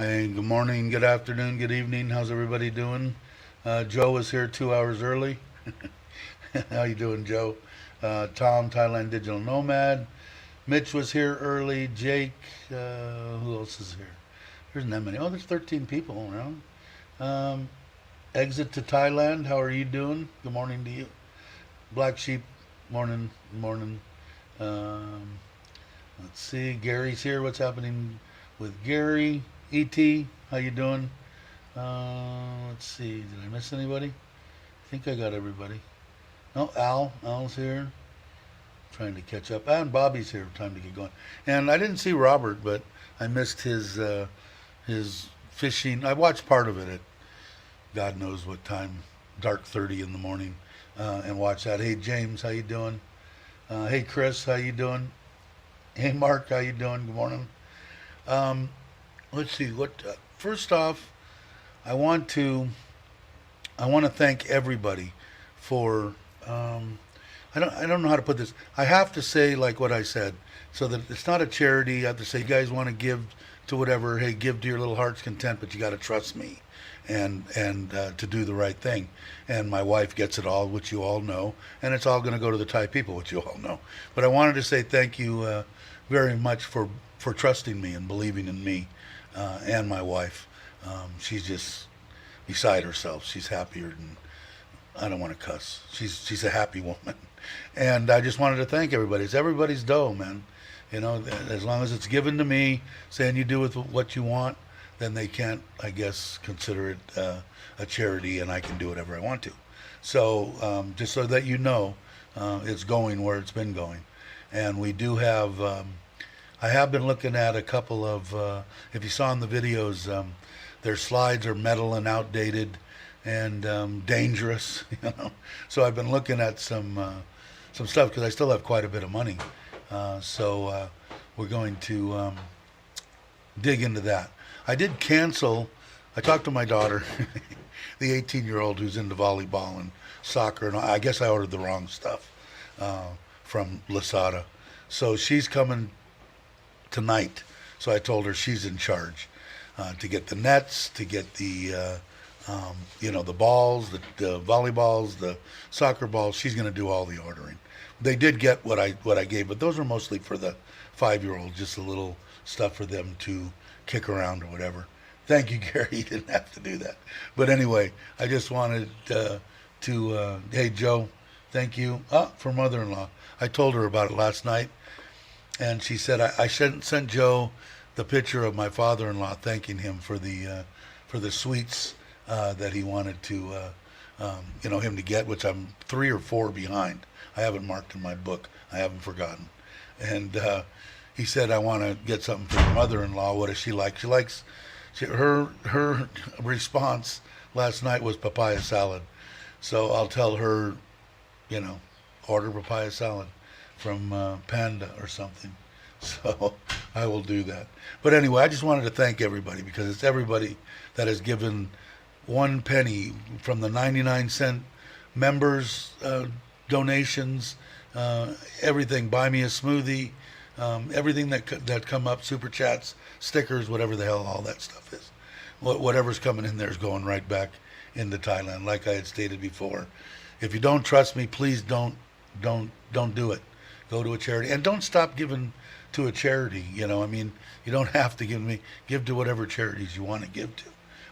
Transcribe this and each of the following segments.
Hey, good morning, good afternoon, good evening. How's everybody doing? Joe is here 2 hours early. How you doing, Joe? Tom, Thailand Digital Nomad. Mitch was here early. Jake, who else is here? There's not many. Oh, there's 13 people around. Exit to Thailand. How are you doing? Good morning to you. Black Sheep, morning, morning. Let's see. Gary's here. What's happening with Gary? E.T., how you doing? Let's see. Did I miss anybody? I think I got everybody. No, Al's here. Trying to catch up. And Bobby's here. Time to get going. And I didn't see Robert, but I missed his fishing. I watched part of it at God knows what time, dark 30 in the morning, and watched that. Hey, James, how you doing? Hey, Chris, how you doing? Hey, Mark, how you doing? Good morning. Let's see. First off, I want to thank everybody for. I don't know how to put this. I have to say like what I said, so that it's not a charity. I have to say, you guys want to give to whatever. Hey, give to your little heart's content, but you got to trust me, and to do the right thing. And my wife gets it all, which you all know, and it's all going to go to the Thai people, which you all know. But I wanted to say thank you very much for trusting me and believing in me. And my wife, she's just beside herself. She's happier than, I don't want to cuss. She's a happy woman, and I just wanted to thank everybody. It's everybody's dough, man. You know, as long as it's given to me, saying you do with what you want, then they can't, I guess, consider it a charity, and I can do whatever I want to. So just so that you know, it's going where it's been going, and we do have. I have been looking at a couple of, if you saw in the videos, their slides are metal and outdated and dangerous, you know. So I've been looking at some stuff because I still have quite a bit of money. So we're going to dig into that. I did cancel. I talked to my daughter, the 18-year-old who's into volleyball and soccer, and I guess I ordered the wrong stuff from Lasada. So she's coming tonight. So I told her she's in charge to get the nets, to get the the balls, the volleyballs, the soccer balls. She's going to do all the ordering. They did get what I gave, but those are mostly for the 5-year-olds, just a little stuff for them to kick around or whatever. Thank you, Gary. You didn't have to do that. But anyway, I just wanted to hey, Joe, thank you. For mother-in-law. I told her about it last night. And she said I sent Joe the picture of my father-in-law thanking him for the sweets that he wanted to him to get, which I'm 3 or 4 behind. I haven't marked in my book. I haven't forgotten. And he said, I want to get something for your mother-in-law. What does she like? She likes her response last night was papaya salad. So I'll tell her, order papaya salad from Panda or something. So I will do that. But anyway, I just wanted to thank everybody because it's everybody that has given 1 penny from the 99-cent members donations, everything. Buy me a smoothie, everything that come up, super chats, stickers, whatever the hell all that stuff is. Whatever's coming in there is going right back into Thailand. Like I had stated before, if you don't trust me, please don't do it. Go to a charity and don't stop giving to a charity. I mean, you don't have to give to whatever charities you want to give to,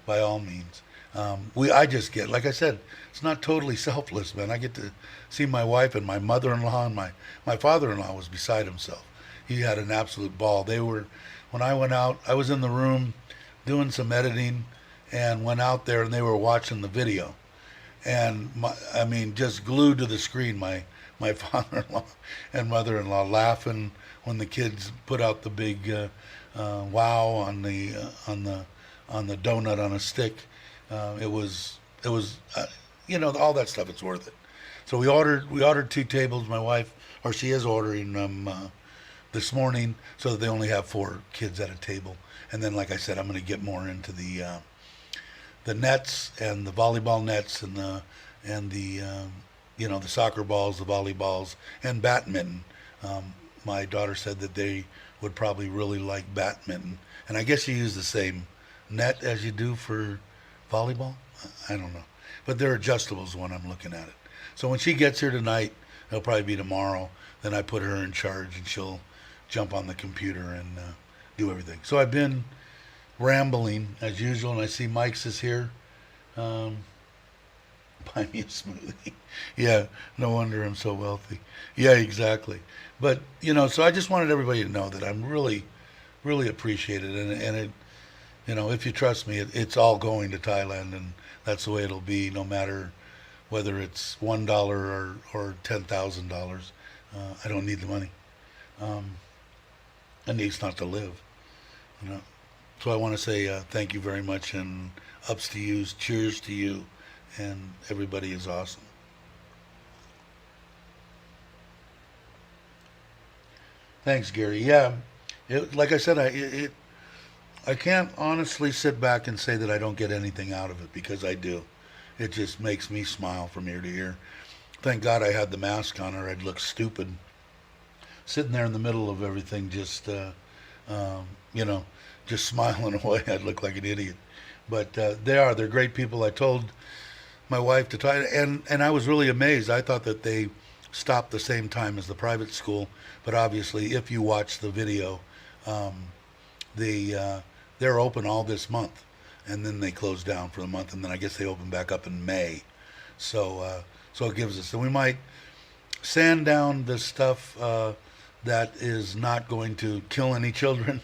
by all means. I just get, like I said, it's not totally selfless, man. I get to see my wife and my mother-in-law, and my father-in-law was beside himself. He had an absolute ball. When I went out, I was in the room doing some editing and went out there, and they were watching the video. And I mean, just glued to the screen, my father-in-law and mother-in-law laughing when the kids put out the big wow on the donut on a stick. It was all that stuff. It's worth it. So we ordered 2 tables. My wife, or she is ordering them this morning, so that they only have 4 kids at a table. And then, like I said, I'm going to get more into the nets and the volleyball nets and the soccer balls, the volleyballs, and badminton. My daughter said that they would probably really like badminton, and I guess you use the same net as you do for volleyball. I don't know, but they're adjustables when I'm looking at it. So when she gets here tonight, it'll probably be tomorrow. Then I put her in charge, and she'll jump on the computer and do everything. So I've been rambling as usual, and I see Mike's is here. Buy me a smoothie. Yeah, no wonder I'm so wealthy. Yeah, exactly. But so I just wanted everybody to know that I'm really, really appreciate it, and it, if you trust me, it's all going to Thailand, and that's the way it'll be, no matter whether it's $1 or $10,000. I don't need the money. I need not to live. So I want to say thank you very much, and ups to you, cheers to you, and everybody is awesome. Thanks, Gary. Yeah, like I said, I can't honestly sit back and say that I don't get anything out of it, because I do. It just makes me smile from ear to ear. Thank God I had the mask on, or I'd look stupid sitting there in the middle of everything, just just smiling away. I'd look like an idiot. But they're great people. I told my wife to try, and I was really amazed. I thought that they stopped the same time as the private school, but obviously, if you watch the video, they're open all this month, and then they close down for the month, and then I guess they open back up in May. So it gives us, and we might sand down the stuff that is not going to kill any children,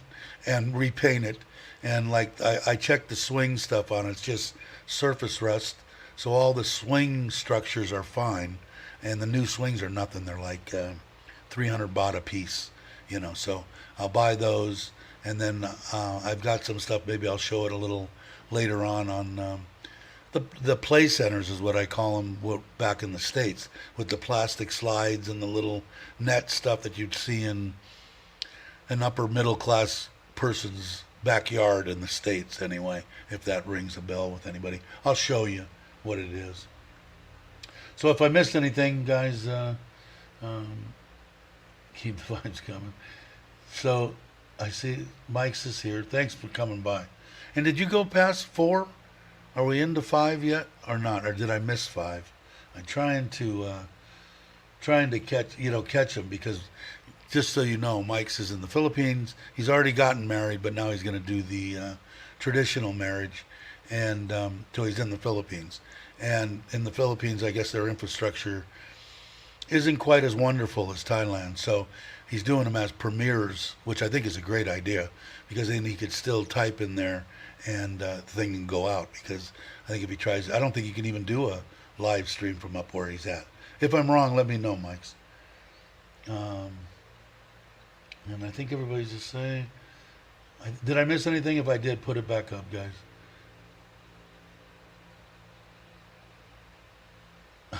and repaint it. And like I checked the swing stuff on it, it's just surface rust, so all the swing structures are fine, and the new swings are nothing. They're like 300 baht a piece, So I'll buy those, and then I've got some stuff. Maybe I'll show it a little later on the play centers, is what I call them back in the States, with the plastic slides and the little net stuff that you'd see in an upper middle class person's backyard in the States, anyway, if that rings a bell with anybody. I'll show you what it is. So if I missed anything, guys, keep the vibes coming. So I see Mike's is here. Thanks for coming by. And did you go past 4? Are we into 5 yet, or not? Or did I miss 5? I'm trying to catch him, because just so you know, Mike's is in the Philippines. He's already gotten married, but now he's going to do the traditional marriage, and so he's in the Philippines. And in the Philippines, I guess their infrastructure isn't quite as wonderful as Thailand. So he's doing them as premieres, which I think is a great idea, because then he could still type in there, and the thing can go out. Because I think if he tries, I don't think he can even do a live stream from up where he's at. If I'm wrong, let me know, Mike's. And I think everybody's just saying, did I miss anything? If I did, put it back up, guys.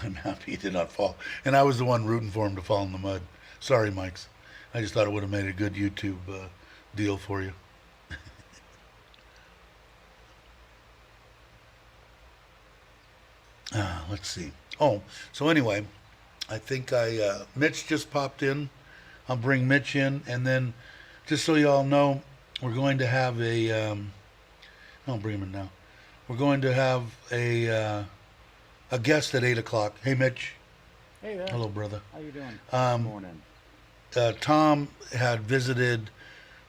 I'm happy he did not fall. And I was the one rooting for him to fall in the mud. Sorry, Mike's. I just thought it would have made a good YouTube deal for you. Let's see. Oh, so anyway, I think Mitch just popped in. I'll bring Mitch in, and then just so you all know, we're going to have I'll bring him in now. we're going to have a guest at 8 o'clock. Hey, Mitch. Hey there. Hello, brother. How you doing? Um, Morning. Tom had visited.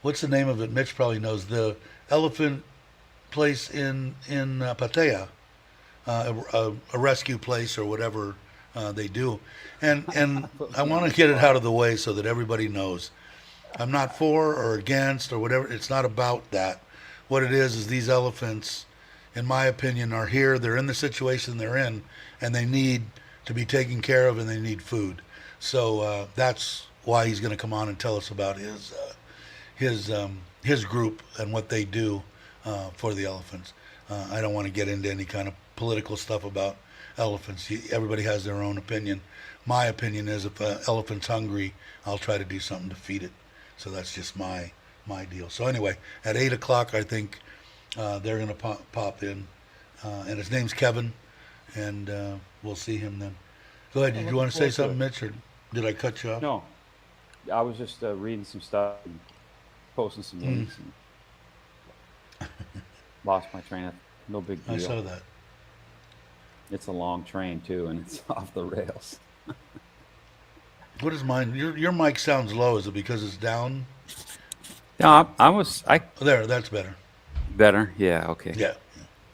What's the name of it? Mitch probably knows the elephant place in Pattaya, a rescue place or whatever they do, and Put I me on want the to get it spot. out of the way so that everybody knows. I'm not for or against or whatever. It's not about that. What it is these elephants, in my opinion, are here. They're in the situation they're in, and they need to be taken care of, and they need food. So that's why he's going to come on and tell us about his group and what they do for the elephants. I don't want to get into any kind of political stuff about elephants. Everybody has their own opinion. My opinion is if an elephant's hungry, I'll try to do something to feed it. So that's just my deal. So anyway, at 8 o'clock, I think they're going to pop in, and his name's Kevin, and we'll see him then. Go ahead. I'm Did you looking want to say forward to something, it. Mitch, or did I cut you off? No, I was just reading some stuff and posting some Mm, links and lost my train of. No big I deal. saw that. It's a long train too, and it's off the rails. What is mine? Your mic sounds low. Is it because it's down? No, I Oh, there, that's better. better. Yeah. Okay. Yeah,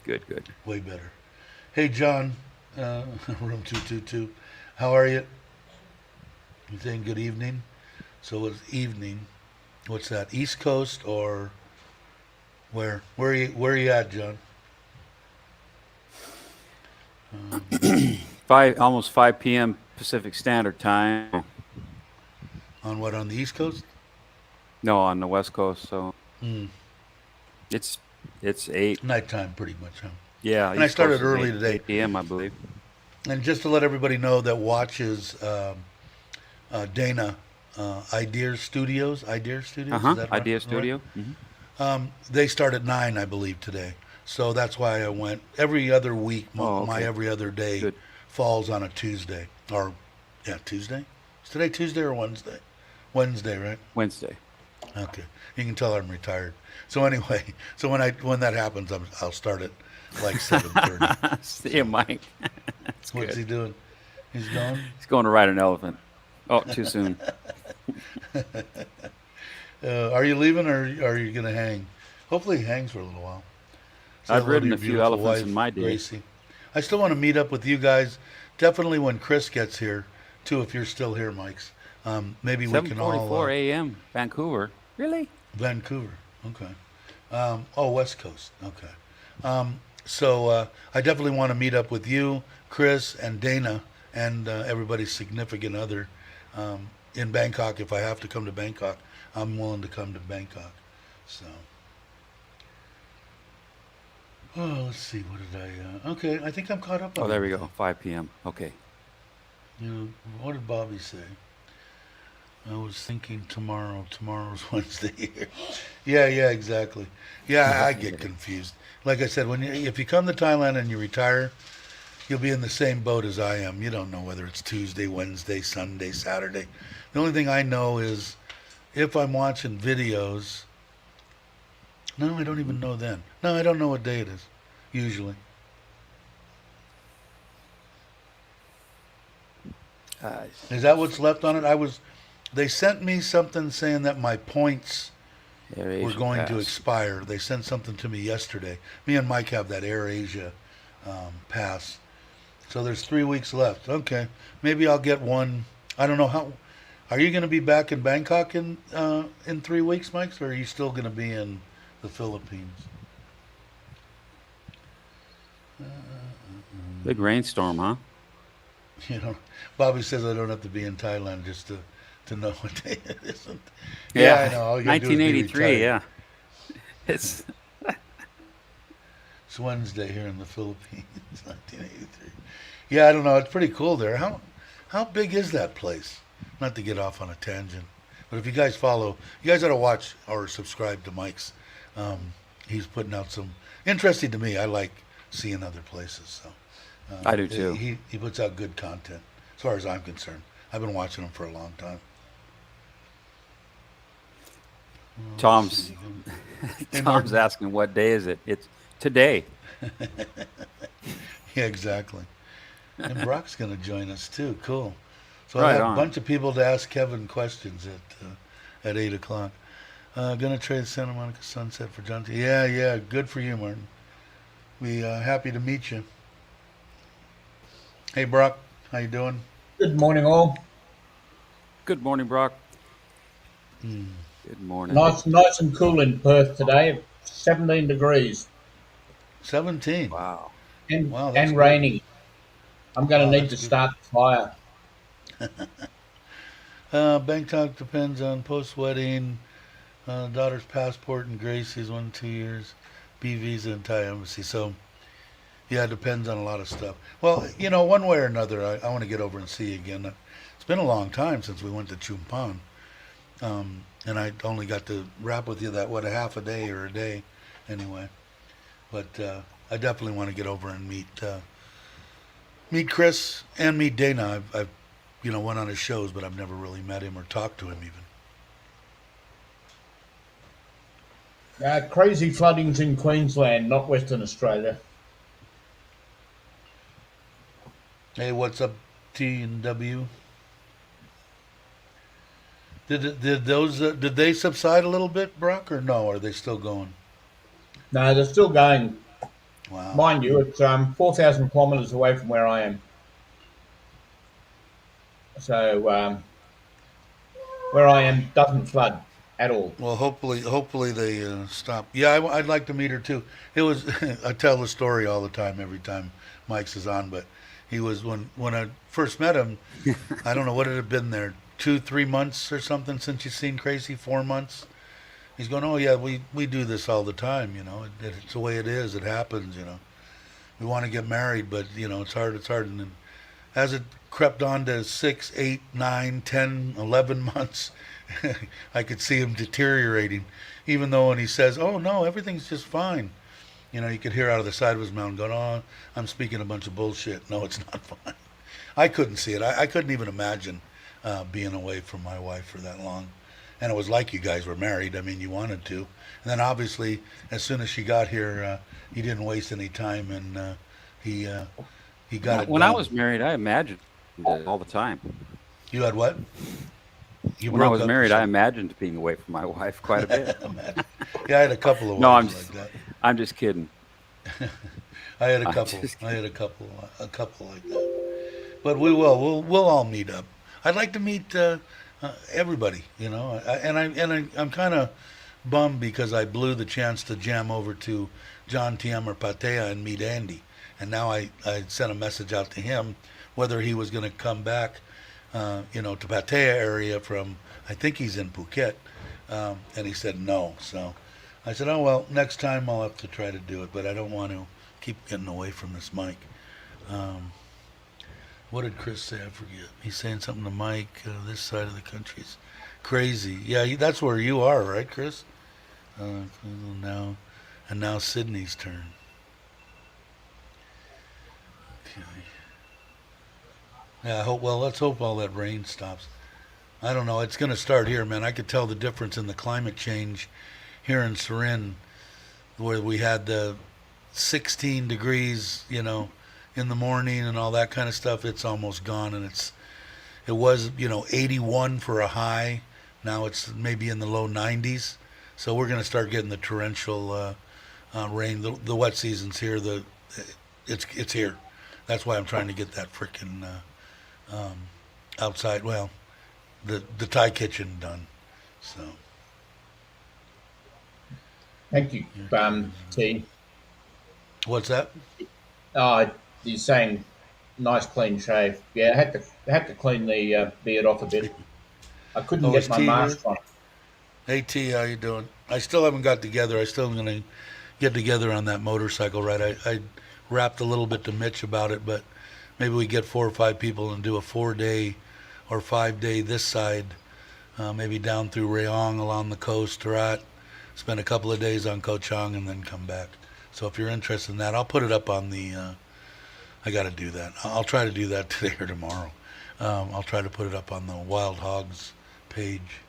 Good. Good. way better. Hey, John, room 222. How are you? You saying good evening? So it's evening. What's that? East Coast or where? Where are you at, John? Um, 5 almost 5 p.m. Pacific Standard Time. on what? On the East Coast? No, on the West Coast. So Mm, it's it's eight. nighttime, pretty much, huh? Yeah, And I East Coast started is early eight today. 8 p.m. I believe. And just to let everybody know that watches Dana Idea Uh Studios, is huh. that right? Idea Right? Studio. They start at 9, I believe, today. So that's why I went every other week. Oh, My okay. every other day Good. falls on a Tuesday, or yeah, Tuesday. Is today Tuesday or Wednesday? Wednesday, right? Wednesday. Okay. You can tell I'm retired. So anyway, so when that happens, I'll start at like 7:30. See you, So Mike. That's what's good. he doing? He's gone. He's going to ride an elephant. Oh, too soon. Are you leaving or are you gonna hang? Hopefully he hangs for a little while. Say I've hello to ridden your a few beautiful elephants in wife, my day. Gracie. I still want to meet up with you guys. Definitely when Chris gets here, too. If you're still here, Mike's. Maybe we can all 7:44 a.m. Vancouver. Really? Vancouver. Okay. Oh, West Coast. Okay. So I definitely want to meet up with you, Chris, and Dana, and everybody's significant other in Bangkok. If I have to come to Bangkok, I'm willing to come to Bangkok. So, oh, let's see. What did I? Okay, I think I'm caught up Oh, on there we everything. go. 5 p.m. Okay. You know, what did Bobby say? I was thinking tomorrow. Tomorrow's Wednesday here. Yeah, exactly. Yeah, I get confused. Like I said, if you come to Thailand and you retire, you'll be in the same boat as I am. You don't know whether it's Tuesday, Wednesday, Sunday, Saturday. The only thing I know is if I'm watching videos. No, I don't even know then. No, I don't know what day it is. Usually, Uh, is that what's left on it? They sent me something saying that my points Air were Asia going to Pass. expire. They sent something to me yesterday. Me and Mike have that Air Asia pass. So there's 3 weeks left. Okay, maybe I'll get one. I don't know how. Are you going to be back in Bangkok in 3 weeks, Mike, or are you still going to be in the Philippines? Big rainstorm, huh? You know, Bobby says I don't have to be in Thailand just to know what day it is. Yeah, I Yeah. know. All you got to do is be 1983. retired. Yeah. It's It's Wednesday here in the Philippines, 1983. Yeah, I don't know. It's pretty cool there. How big is that place? Not to get off on a tangent, but if you guys follow, you guys ought to watch or subscribe to Mike's. He's putting out some interesting to me. I like seeing other places, so I do too. he puts out good content as far as I'm concerned. I've been watching him for a long time. Let's Tom's see. Hey, Tom's Martin. asking what day is it? It's today. Yeah, exactly. And Brock's going to join us too. Cool. So I Right have a on. bunch of people to ask Kevin questions at 8 o'clock. Gonna trade Santa Monica Sunset for John T. Yeah, yeah. Good for you, Martin. We happy to meet you. Hey, Brock. How you doing? Good morning, all. Good morning, Brock. Hmm. Good morning. Nice and cool in Perth today. 17 degrees 17. Wow. and Wow, that's and good. raining. I'm going Wow, to need that's to good. start the fire. Bangkok depends on post-wedding. Daughter's passport and Gracie's 1 2 years. B visa and Thai embassy. So yeah, it depends on a lot of stuff. Well, one way or another, I want to get over and see you again. It's been a long time since we went to Chumpan, and I only got to rap with you that a half a day or a day, anyway. But I definitely want to get over and meet Chris and meet Dana. I've went on his shows, but I've never really met him or talked to him even. Crazy floodings in Queensland, not Western Australia. Hey, what's up, T and W? Did they subside a little bit, Brock, or no? Are they still going? No, they're still going. Wow. Mind you, it's 4,000 kilometres away from where I am. So where I am doesn't flood at all. Well, hopefully they stop. Yeah, I'd like to meet her too. It was I tell the story all the time every time Mike's is on, but he was when I first met him. I don't know what it had been there 2 3 months or something since you've seen Crazy 4 months. He's going, oh yeah, we do this all the time. It's the way it is. It happens. We want to get married, but it's hard. It's hard, and then as it crept on to 6, 8, 9, 10, 11 months, I could see him deteriorating. Even though when he says, "Oh no, everything's just fine," you could hear out of the side of his mouth going, "Oh, I'm speaking a bunch of bullshit." No, it's not fine. I couldn't see it. I couldn't even imagine being away from my wife for that long. And it was like you guys were married. I mean, you wanted to. And then obviously, as soon as she got here, he didn't waste any time, and he uh, he got it When I done. was married, I imagined it all the time. You had what? You When I broke was up or married, I something? imagined being away from my wife quite a bit. Imagine. Yeah, I had a couple of No, wives like that. I'm just kidding. I had a I'm couple. just I kidding. had a couple like that. But we will. We'll all meet up. I'd like to meet everybody. I'm kind of bummed because I blew the chance to jam over to John Tiem or Patea and meet Andy. And now I sent a message out to him whether he was going to come back, to Patea area from, I think he's in Phuket. And he said no. So I said, oh, well, next time I'll have to try to do it, but I don't want to keep getting away from this mic. Um, what did Chris say? I forget. He's saying something to Mike. This side of the country's crazy. Yeah, that's where you are, right, Chris? Now, and now Sydney's turn. Okay. Yeah, I hope. Well, let's hope all that rain stops. I don't know. It's going to start here, man. I could tell the difference in the climate change here in Surin, where we had the 16 degrees, in the morning and all that kind of stuff. It's almost gone, and it was 81 for a high. Now it's maybe in the low 90s. So we're going to start getting the torrential rain. The wet season's here. It's here. That's why I'm trying to get that freaking outside. Well, the Thai kitchen done. So Thank you, here comes. T. What's that? Oh, he's saying nice clean shave. Yeah, I had to clean the beard off a bit. I couldn't Oh, is get my T here? mask on. Hey T, how you doing? I still haven't got together. I still am gonna get together on that motorcycle ride. I rapped a little bit to Mitch about it, but maybe we get 4 or 5 people and do a 4 day or 5 day this side, maybe down through Rayong along the coast, right? Spend a couple of days on Koh Chang and then come back. So if you're interested in that, I'll put it up on the. I got to do that. I'll try to do that today or tomorrow. I'll try to put it up on the Wild Hogs page.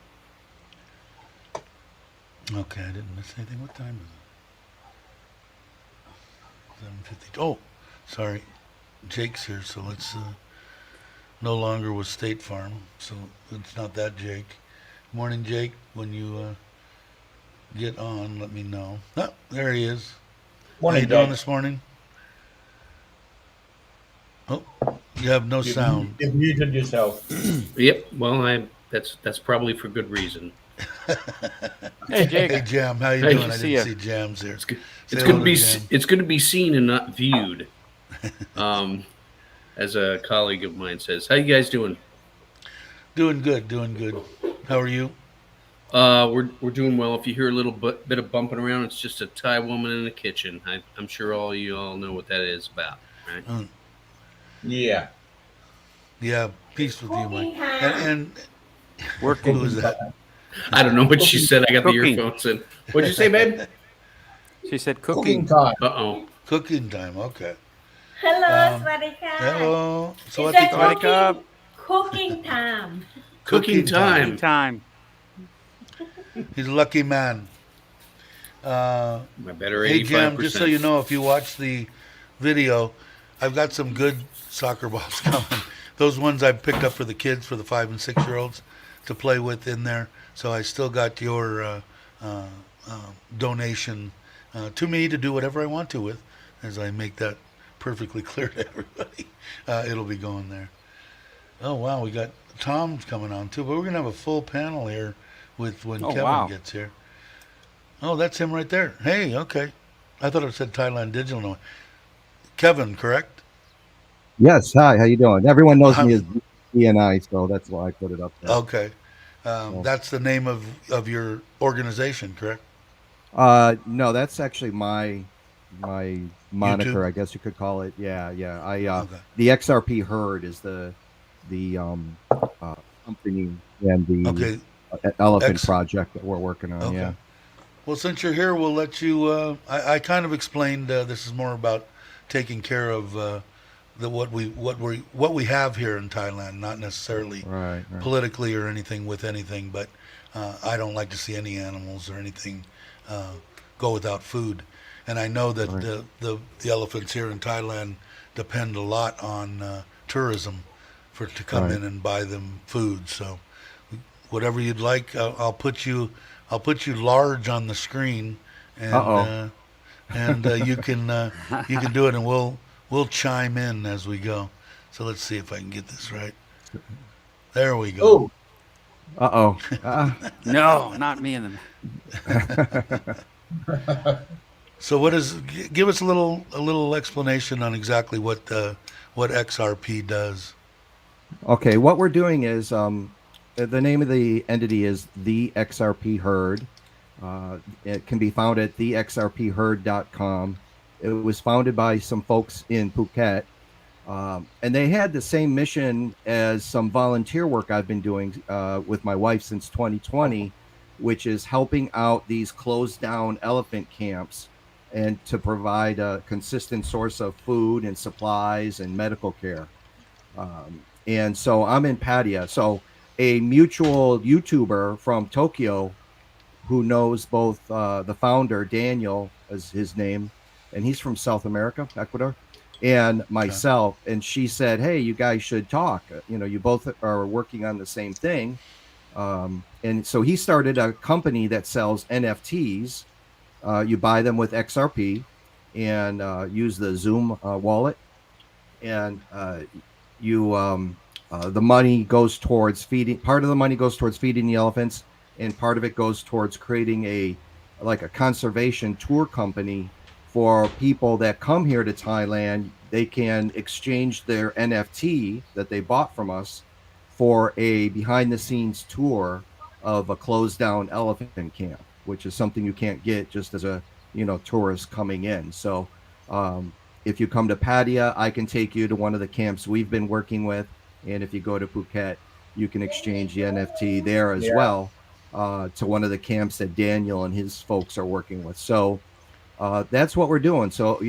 Okay, I didn't miss anything. What time is 7:50. Oh, sorry. Jake's here, so let's no longer with State Farm, so it's not that Jake. Morning, Jake. When you get on, let me know. Oh, there he is. How Morning, you doing Jake. this morning? Oh, you have no sound. You've muted yourself. Yep. Well, that's probably for good reason. Hey, Jake. Hey, Jam, how you Hey, doing? I see didn't ya. see Jam's here. It's good. Say It's good hello to be. Jam. It's good to be seen and not viewed. As a colleague of mine says, "How you guys doing?" Doing good, doing good. How are you? We're doing well. If you hear a little bit of bumping around, it's just a Thai woman in the kitchen. I'm sure all you all know what that is about, right? Yeah. Yeah, peace with you, Mike. And Working. who is that? I don't know what she said. I got the Cooking. earphones in. What'd you say, babe? She said Cooking cooking. time. Uh-oh. Cooking time. Okay. Hello, Um, สวัสดีค่ะ hello. It's So a what they Sawadee cooking, krab. cooking time. Cooking time. Cooking time. He's a lucky man. My better Hey, 85%. Jam, just so you know, if you watch the video, I've got some good soccer balls coming. Those ones I picked up for the kids, for the 5 and 6-year-olds to play with in there. So I still got your donation to me to do whatever I want to with, as I make that perfectly clear to everybody. It'll be going there. Oh, wow, we got Tom's coming on too, but we're going to have a full panel here with when Oh, Kevin wow. gets here. Oh, that's him right there. Hey, okay. I thought it said Thailand Digital. No. Kevin, correct? Yes. Hi. How you doing? Everyone knows Um, me as BNI, so that's why I put it up there. Okay. That's the name of your organization, correct? No, that's actually my moniker, YouTube? I guess you could call it. Yeah, yeah. Okay. The XRP herd is the company and the Okay. elephant X. project that we're working on. Okay. Yeah. Well, since you're here, we'll let you. I kind of explained this is more about taking care of what we have here in Thailand, not necessarily Right. politically or anything with anything, but I don't like to see any animals or anything go without food. And I know that Right. the elephants here in Thailand depend a lot on tourism to come Right. in and buy them food. So whatever you'd like, I'll put you large on the screen, and Uh-oh. you can do it, and we'll chime in as we go. So let's see if I can get this right. There we go. Oh, Uh-oh. No, not me and them. So give us a little explanation on exactly what XRP does. Okay, what we're doing is the name of the entity is the XRP Herd. It can be found at thexrpherd.com. It was founded by some folks in Phuket, and they had the same mission as some volunteer work I've been doing with my wife since 2020, which is helping out these closed down elephant camps and to provide a consistent source of food and supplies and medical care. And so I'm in Pattaya. So a mutual YouTuber from Tokyo who knows both the founder, Daniel is his name, and he's from South America, Ecuador, and myself. And she said, hey, you guys should talk. You both are working on the same thing. And so he started a company that sells NFTs. You buy them with XRP and use the Zoom wallet. And the money goes towards feeding. Part of the money goes towards feeding the elephants, and part of it goes towards creating a conservation tour company for people that come here to Thailand. They can exchange their NFT that they bought from us for a behind-the-scenes tour of a closed-down elephant camp, which is something you can't get just as a tourist coming in. So if you come to Pattaya, I can take you to one of the camps we've been working with. And if you go to Phuket, you can exchange the NFT there as well to one of the camps that Daniel and his folks are working with. So that's what we're doing. So,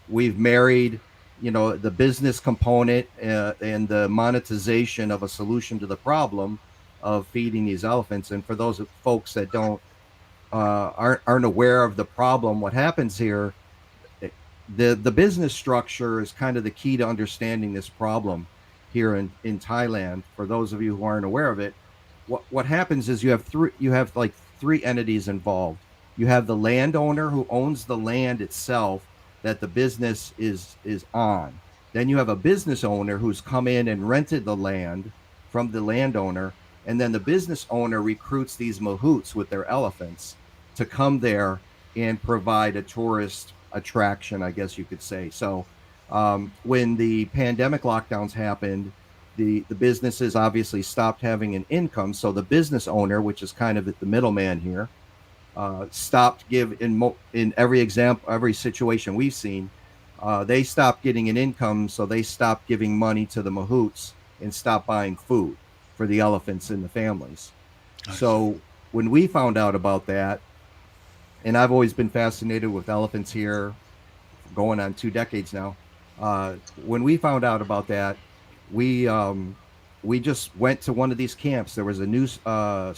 we've married, the business component and the monetization of a solution to the problem of feeding these elephants. And for those folks that aren't aware of the problem, what happens here, the business structure is kind of the key to understanding this problem here in Thailand. For those of you who aren't aware of it, what happens is you have like three entities involved. You have the landowner who owns the land itself that the business is on. Then you have a business owner who's come in and rented the land from the landowner, and then the business owner recruits these mahouts with their elephants to come there and provide a tourist attraction, I guess you could say. So when the pandemic lockdowns happened, the businesses obviously stopped having an income. So the business owner, which is kind of the middleman here, stopped in every situation we've seen, they stopped getting an income, so they stopped giving money to the mahouts and stopped buying food for the elephants and the families. Nice. So when we found out about that, and I've always been fascinated with elephants here, going on 2 decades now. When we found out about that, we just went to one of these camps. There was a news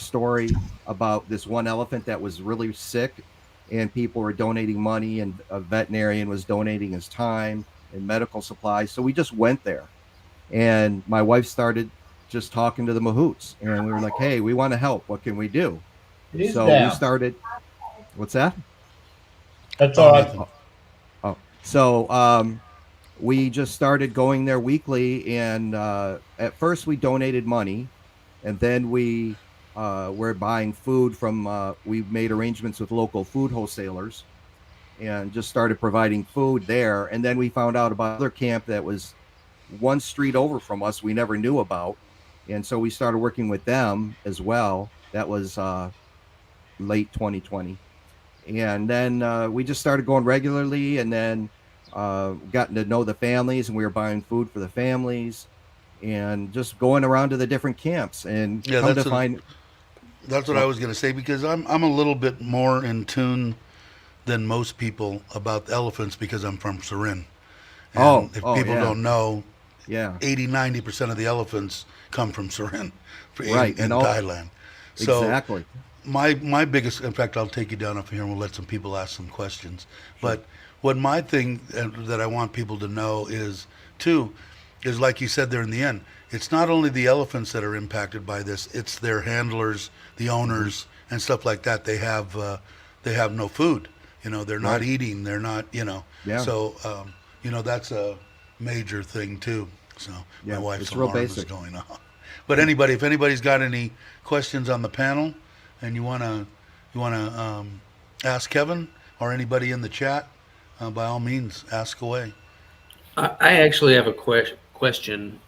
story about this one elephant that was really sick, and people were donating money, and a veterinarian was donating his time and medical supplies. So we just went there, and my wife started just talking to the mahouts, and we were like, "Hey, we want to help. What can we do?" It is So down. we started. What's that? That's all right. Nothing. Oh, so we just started going there weekly, and at first we donated money, and then we were buying food from. We made arrangements with local food wholesalers, and just started providing food there. And then we found out about another camp that was one street over from us we never knew about, and so we started working with them as well. That was late 2020. And then we just started going regularly, and then gotten to know the families, and we were buying food for the families, and just going around to the different camps. And Yeah, come that's to find, That's what I was going to say, because I'm a little bit more in tune than most people about elephants because I'm from Surin. And if people yeah, don't know, yeah, 80-90% of the elephants come from Surin Right, in and all- Thailand. So exactly. my biggest, in fact, I'll take you down up here and we'll let some people ask some questions. But what my thing that I want people to know is, too, is like you said there in the end, it's not only the elephants that are impacted by this, it's their handlers, the owners, and stuff like that. They have no food. They're not Right. eating. They're not, Yeah. So, that's a major thing, too. So Yeah, my wife's it's real alarm is basic. going off. But if anybody's got any questions on the panel, and you wanna ask Kevin or anybody in the chat, by all means, ask away. I actually have a question.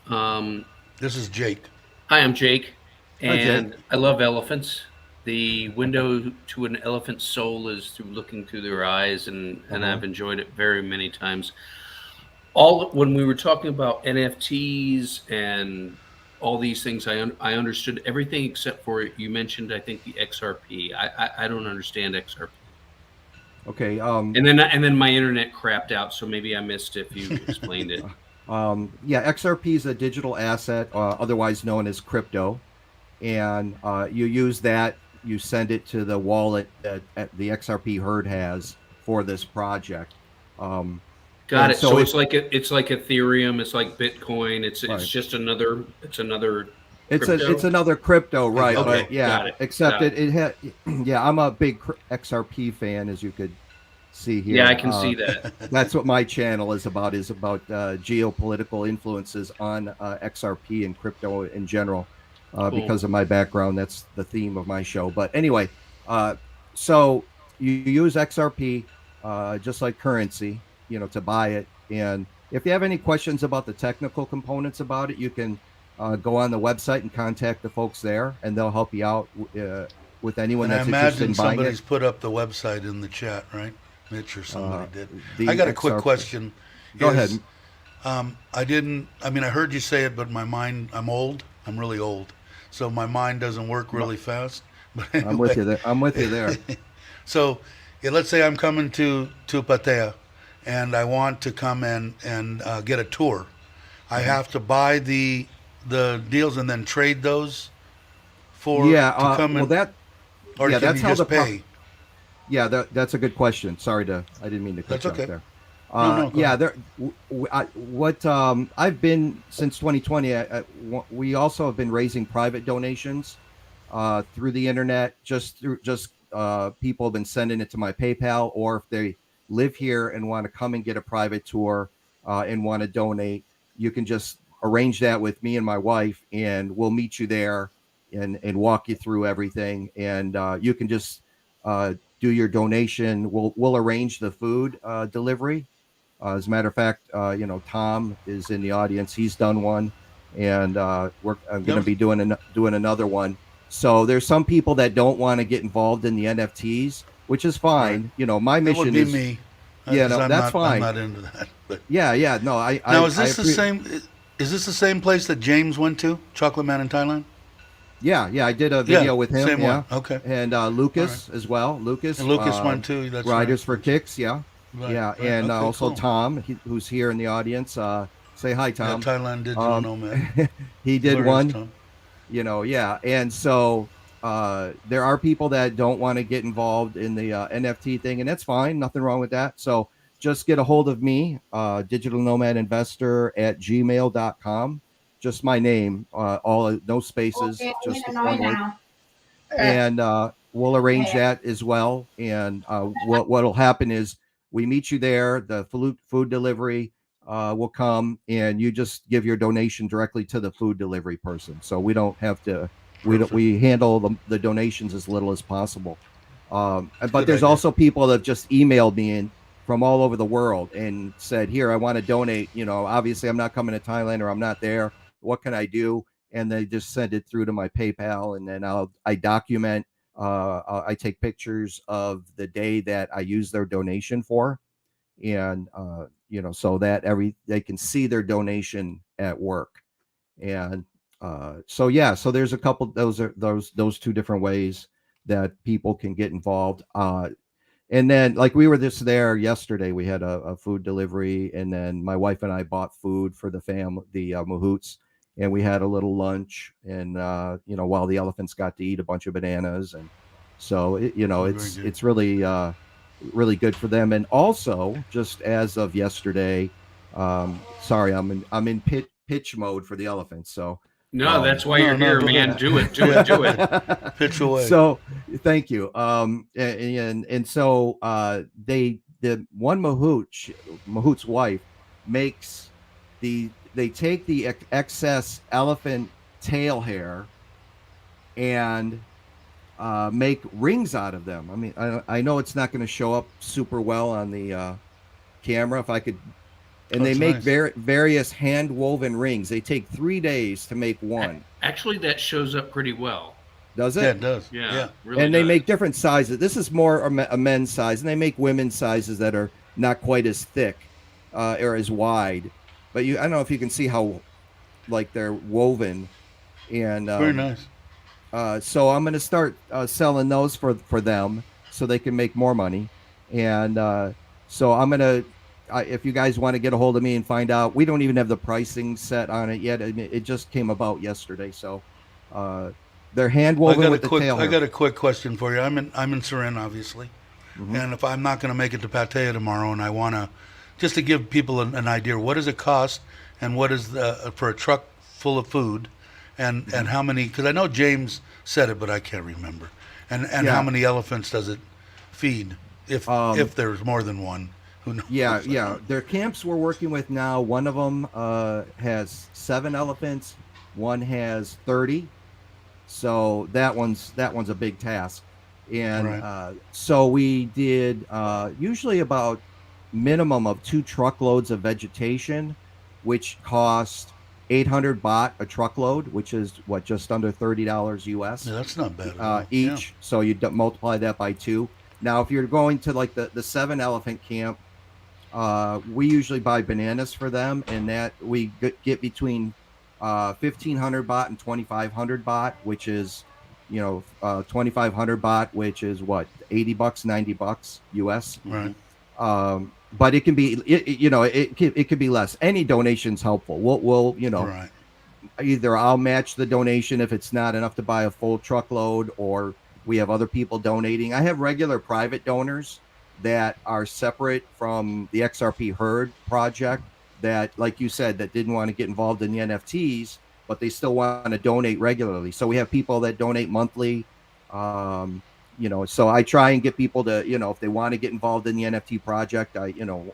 This is Jake. Hi, I'm Jake, Hi, Jake. and I love elephants. The window to an elephant's soul is through looking through their eyes, and I've enjoyed it very many times. When we were talking about NFTs and all these things, I understood everything except for you mentioned, I think, the XRP. I don't understand XRP. Okay. And then my internet crapped out, so maybe I missed if you explained it. Yeah, XRP is a digital asset, otherwise known as crypto, and you use that. You send it to the wallet that the XRP herd has for this project. Got And it. so So it's like Ethereum. It's like Bitcoin. It's Right. just another. It's another. It's crypto? another crypto, right? Okay, But yeah, got it, except got it had. Yeah, I'm a big XRP fan, as you could see here. Yeah, I can see that. That's what my channel is about geopolitical influences on XRP and crypto in general. Cool. Because of my background, that's the theme of my show. But anyway, so you use XRP just like currency, to buy it. And if you have any questions about the technical components about it, you can go on the website and contact the folks there, and they'll help you out with anyone And I that's interested imagine in buying somebody's it. put up the website in the chat, right? Mitch or somebody did. the I got a quick XRP. question. Go ahead. I heard you say it, but my mind, I'm old. I'm really old. So my mind doesn't work really fast. But I'm with anyway. you there. I'm with you there. So, let's say I'm coming to Pattaya, and I want to come and get a tour. I have to buy the deals and then trade those for Yeah. to come Well, in, or yeah, can that's you how just the pay? Yeah, that's a good question. I didn't mean to cut That's you off okay. there. No, go Yeah, ahead. there. What I've been since 2020. We also have been raising private donations through the internet. People have been sending it to my PayPal, or if they live here and want to come and get a private tour and want to donate, you can just arrange that with me and my wife, and we'll meet you there and walk you through everything. And you can just do your donation. We'll arrange the food delivery. As a matter of fact, Tom is in the audience. He's done one, and I'm going to Yep. be doing another one. So there's some people that don't want to get involved in the NFTs, which is Right. fine. My That would mission be is, me, yeah, because no, that's I'm fine. not into that. But Yeah. No, I now, I, is I this the appre- same? Is this the same place that James went to, Chocolate Man in Thailand? yeah. I did a Yeah, video with him. same Yeah, one. Okay. and All right. Lucas as well. And Lucas, Lucas went too. That's right. Riders for Kicks. Yeah, Right. yeah, Right. and Okay. also Cool. Tom, who's here in the audience. Say hi, Yeah. Tom. Thailand Digital Um, Nomad. he did There is one. Tom. Yeah, and so there are people that don't want to get involved in the NFT thing, and that's fine, nothing wrong with that. So just get a hold of me, digital nomad investor at gmail.com. Just my name, no spaces, just one word. And we'll arrange that as well. And what'll happen is we meet you there. The food delivery will come, and you just give your donation directly to the food delivery person. So we don't have to. Perfect. We handle the donations as little as possible. But Good there's idea. also people that just emailed me in from all over the world and said, "Here, I want to donate. Obviously I'm not coming to Thailand or I'm not there. What can I do?" And they just send it through to my PayPal, and then I document. I take pictures of the day that I use their donation for, and so that they can see their donation at work. And so there's a couple. Those two different ways that people can get involved. And then, like, we were just there yesterday. We had a food delivery, and then my wife and I bought food for the family, the Mahoots, and we had a little lunch. And while the elephants got to eat a bunch of bananas, and so Very it's good. it's really good for them. And also, just as of yesterday, sorry, I'm in pitch mode for the elephants. So No, that's why No, you're no, here, do man. it. Do it. Do it. Do it. Pitch away. So thank you. And so the one Mahout's wife makes they take the excess elephant tail hair and make rings out of them. I mean, I know it's not going to show up super well on the camera. If I could. And they That's make nice. various hand woven rings. They take 3 days to make one. Actually, that shows up pretty well. Does it? Yeah, it does. Yeah, Yeah. really. And they does. make different sizes. This is more a men's size, and they make women's sizes that are not quite as thick or as wide. But I don't know if you can see how like they're woven. And Very nice. so I'm going to start selling those for them so they can make more money. And so I'm going to. If you guys want to get a hold of me and find out, we don't even have the pricing set on it yet. I mean, it just came about yesterday, so they're hand woven with the tail hair. I got a quick question for you. I'm in Surin, obviously, Mhm. and if I'm not going to make it to Pattaya tomorrow, and I want to just to give people an idea, what does it cost, and what is for a truck full of food, and how many? Because I know James said it, but I can't remember. And Yeah. how many elephants does it feed? If there's more than one, who knows? Yeah. Their camps we're working with now, one of them has 7 elephants, one has 30. So that one's a big task. And Right. so we did usually about minimum of 2 truckloads of vegetation, which cost 800 baht a truckload, which is just under $30 US. Yeah, that's not bad at all. Each. So you multiply that by 2. Now, if you're going to like the 7 elephant camp, we usually buy bananas for them, and that we get between 1,500 baht and 2,500 baht, which is 2,500 baht, which is what, $80, $90 US. Yeah. Right. But it can be it could be less. Any donation's helpful. We'll Right. either I'll match the donation if it's not enough to buy a full truckload, or we have other people donating. I have regular private donors that are separate from the XRP herd project that, like you said, that didn't want to get involved in the NFTs, but they still want to donate regularly. So we have people that donate monthly. Um, so I try and get people to, if they want to get involved in the NFT project, I,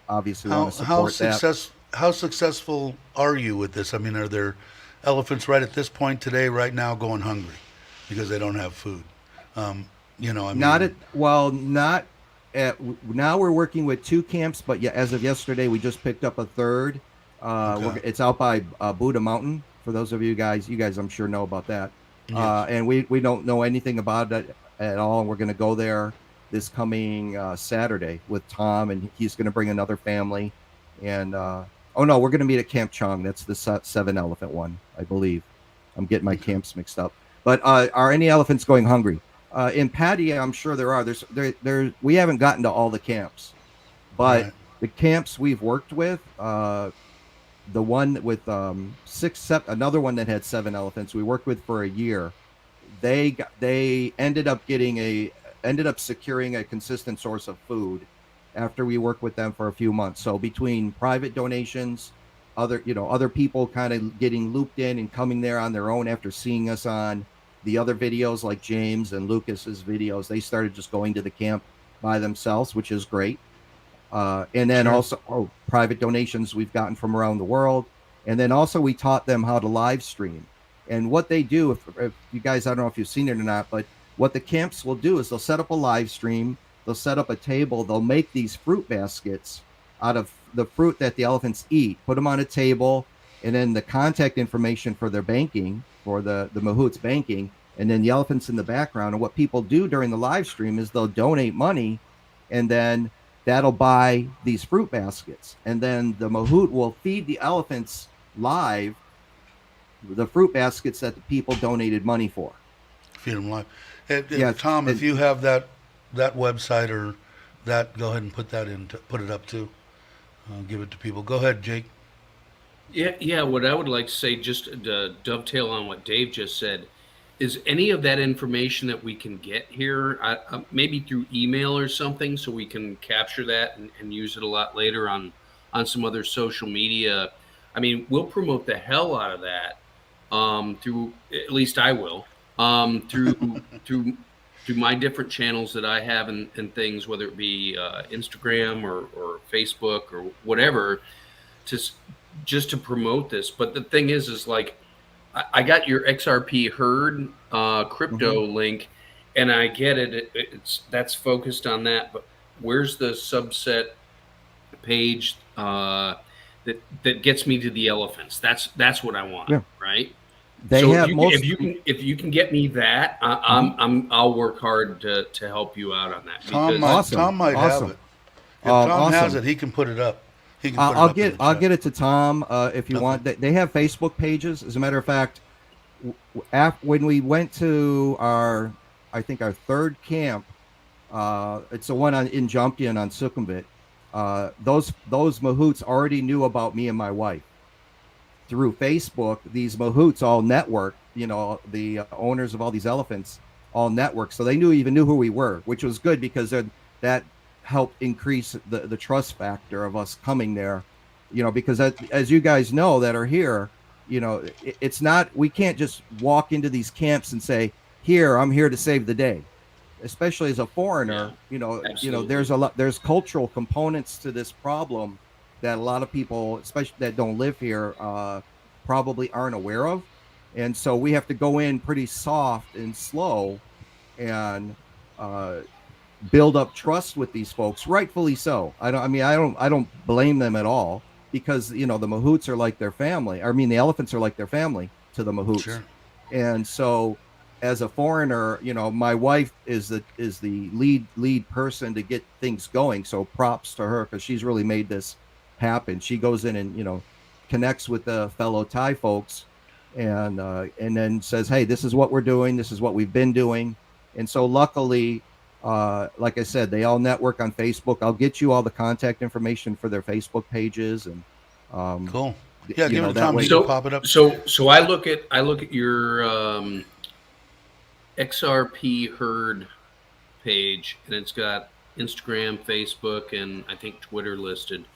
obviously want to support that. How successful are you with this? I mean, are there elephants right at this point today, right now, going hungry because they don't have food? I Not mean, at well, not at now. We're working with 2 camps, but yeah, as of yesterday, we just picked up a third. okay, It's out by Buddha Mountain. For those of you guys, I'm sure know about that. yes, And we don't know anything about it at all. And we're going to go there this coming Saturday with Tom, and he's going to bring another family. And oh no, we're going to meet at Camp Chung. That's the 7 elephant one, I believe. I'm getting my okay, camps mixed up. But are any elephants going hungry? In Patty, I'm sure there are. We haven't gotten to all the camps, but right, the camps we've worked with, the one with 6, 7, another one that had 7 elephants, we worked with for a year. They ended up securing a consistent source of food after we worked with them for a few months. So between private donations, other people kind of getting looped in and coming there on their own after seeing us on the other videos like James and Lucas's videos, they started just going to the camp by themselves, which is great. And then sure, also private donations we've gotten from around the world. And then also we taught them how to live stream. And what they do, if you guys, I don't know if you've seen it or not, but what the camps will do is they'll set up a live stream, they'll set up a table, they'll make these fruit baskets out of the fruit that the elephants eat, put them on a table, and then the contact information for their banking, for the mahouts banking, and then the elephants in the background. And what people do during the live stream is they'll donate money, and then that'll buy these fruit baskets. And then the mahout will feed the elephants live the fruit baskets that the people donated money for. feed them live. Yeah, Tom, if and you have that website or that, go ahead and put it up too. Give it to people. Go ahead, Jake. Yeah. What I would like to say, just to dovetail on what Dave just said, is any of that information that we can get here, maybe through email or something, so we can capture that and use it a lot later on some other social media. I mean, we'll promote the hell out of that through, at least I will, through my different channels that I have and things, whether it be Instagram or Facebook or whatever, to just to promote this. But the thing is like, I got your XRP herd crypto link, and I get it. That's focused on that. But where's the subset page that gets me to the elephants? That's what I want, yeah, right? they So have if you can get me that, I'll work hard to help you out on that, because awesome, Tom might have awesome. it. If Tom has Awesome. it, he can put it up. He can put it I'll up in the I'll chat. get it to Tom if you Okay. want. They have Facebook pages. As a matter of fact, when we went to I think our 3rd camp, it's the one in Jumpian on Sukhumvit. Those mahouts already knew about me and my wife through Facebook. These mahouts all network. The owners of all these elephants all network, so they knew who we were, which was good because that helped increase the trust factor of us coming there. Because as you guys know that are here, it's not, we can't just walk into these camps and say, I'm here to save the day. Especially as a foreigner, absolutely. there's cultural components to this problem that a lot of people, especially that don't live here, probably aren't aware of. And so we have to go in pretty soft and slow and build up trust with these folks, rightfully so. I don't blame them at all, because the mahouts are like their family. I mean, the elephants are like their family to the mahouts. Sure. And so as a foreigner, my wife is the lead person to get things going. So props to her, because she's really made this happen. She goes in and connects with the fellow Thai folks, and then says, hey, this is what we're doing, this is what we've been doing. And so luckily, like I said, they all network on Facebook. I'll get you all the contact information for their Facebook pages, and Cool. Yeah, give it to that Tom. way. He can pop it up. So I look at your XRP herd page, and it's got Instagram, Facebook, and I think Twitter listed.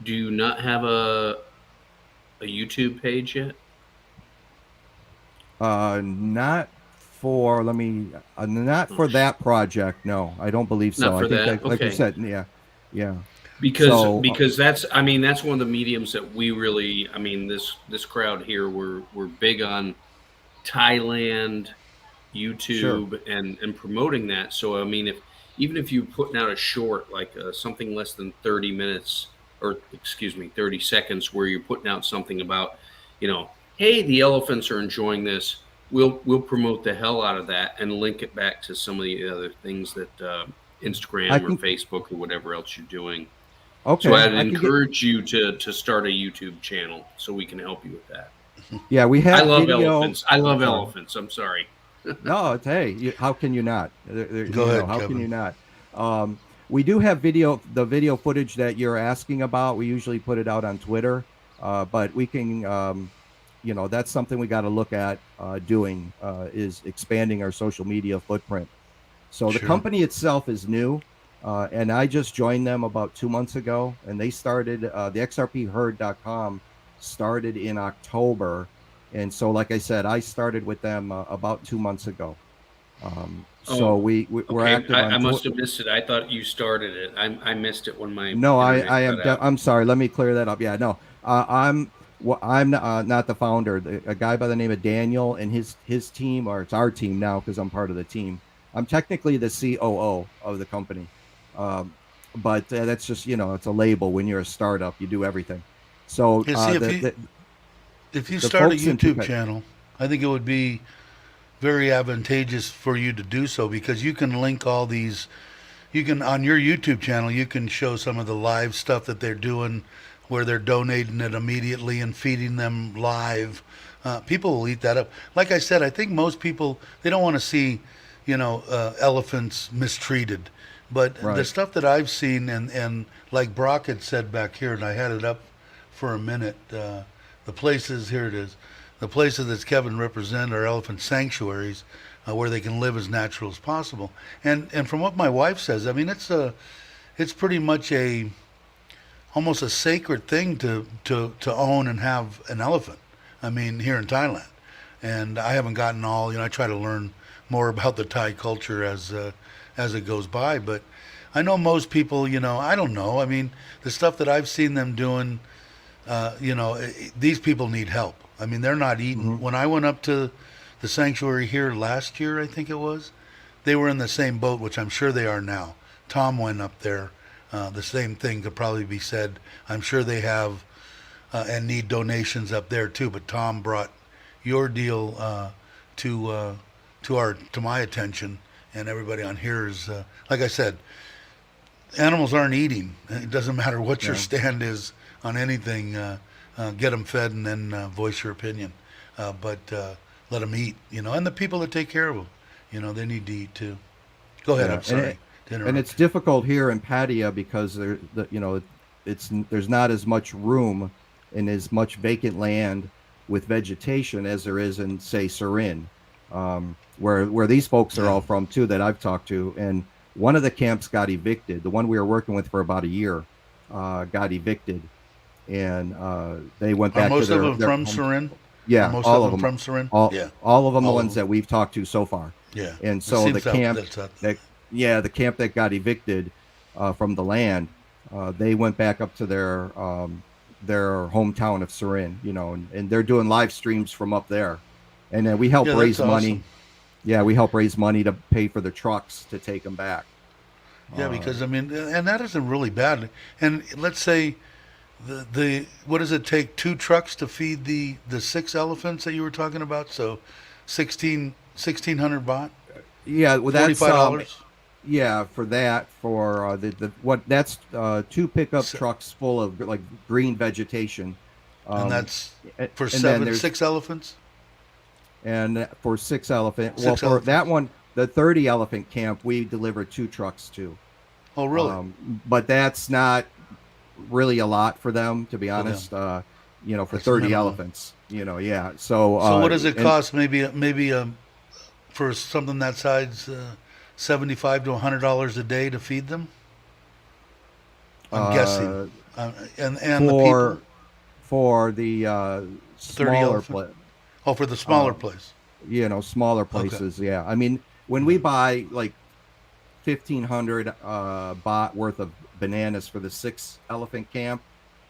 Do you not have a YouTube page yet? Not for let me not Oh, for that project. No, I don't believe so. not I for think that. that, like you Okay. said, yeah, yeah. because So because that's I mean that's one of the mediums that we really I mean this crowd here we're big on Thailand, sure, YouTube, and promoting that. So I mean if even if you're putting out a short like something less than 30 minutes or excuse me 30 seconds where you're putting out something about hey, the elephants are enjoying this, we'll promote the hell out of that and link it back to some of the other things that I Instagram or can. Facebook or whatever else you're doing. So Okay, I'd I could get. encourage you to start a YouTube channel so we can help you with that. Yeah, we I have love video. elephants. I love Sorry. elephants. I'm sorry. No, it's hey, how can you not? Go ahead, How can Kevin. you not? We do have video, the video footage that you're asking about. We usually put it out on Twitter, but we can, that's something we got to look at doing is expanding our social media footprint. So the Sure. company itself is new, and I just joined them about 2 months ago, and they started the XRPHerd.com started in October, and so like I said, I started with them about 2 months ago. So Oh, we're okay. active on I must Twitter. have missed it. I thought you started it. I missed it when my No, internet I am. cut out. I'm sorry. Let me clear that up. Yeah, no, I'm not the founder. A guy by the name of Daniel and his team, or it's our team now because I'm part of the team. I'm technically the COO of the company, um, but that's just it's a label. When you're a startup, you do everything. So Yeah, see, if you the start a folks in YouTube Phuket, channel, I think it would be very advantageous for you to do so because you can link all these. You can on your YouTube channel, you can show some of the live stuff that they're doing, where they're donating it immediately and feeding them live. People will eat that up. Like I said, I think most people they don't want to see, elephants mistreated. But the right? stuff that I've seen, and like Brock had said back here, and I had it up for a minute. The places here it is. The places that Kevin represent are elephant sanctuaries, where they can live as natural as possible. And from what my wife says, I mean it's pretty much a almost a sacred thing to own and have an elephant. I mean here in Thailand, and I haven't gotten all. I try to learn more about the Thai culture as it goes by, but I know most people. I don't know. I mean the stuff that I've seen them doing. These people need help. I mean, they're not eating. Hmm. When I went up to the sanctuary here last year, I think it was, they were in the same boat, which I'm sure they are now. Tom went up there. The same thing could probably be said. I'm sure they have and need donations up there too. But Tom brought your deal to my attention, and everybody on here is like I said, animals aren't eating. It doesn't matter what your Yeah. stand is on anything. Get them fed and then voice your opinion. But let them eat, and the people that take care of them, they need to eat too. Go ahead. Yeah, I'm sorry to and it's interrupt difficult here in Pattaya because there's not as much room and as much vacant land with vegetation as there is in say Surin, where these folks you. are Yeah. all from too that I've talked to. And one of the camps got evicted. The one we were working with for about a year got evicted, and they went Are back to most of them their from homes. Surin? Are Yeah, most of all of them them, from Surin? all Yeah, all of them, the all of ones them. that we've talked to so far. Yeah. And It so the seems camp that's that yeah, the camp that got evicted from the land, they went back up to their hometown of Surin, and they're doing live streams from up there, and then we help yeah, that's raise money. awesome. Yeah, we help raise money to pay for the trucks to take them back. Yeah, Uh, because I mean, and that isn't really bad. And let's say the what does it take? Two trucks to feed the six elephants that you were talking about. So 1,600 baht, yeah, well, that's $45. yeah for that for the what that's two pickup So, trucks full of like green vegetation, and um, that's for and then there's six elephants. and for six elephant. Well, Six for that elephants. one, the 30 elephant camp, we deliver two trucks too. Oh, really? But that's not really a lot for them, to be For them, honest. For that's 30 minimum. elephants, yeah. So, So what does it and cost? Maybe for something that size $75 to $100 a day to feed them. I'm guessing. And the people. For the 30 smaller elephant? Oh, for the smaller place. smaller places. Yeah, I mean, when we buy like 1,500 baht worth of bananas for the 6 elephant camp,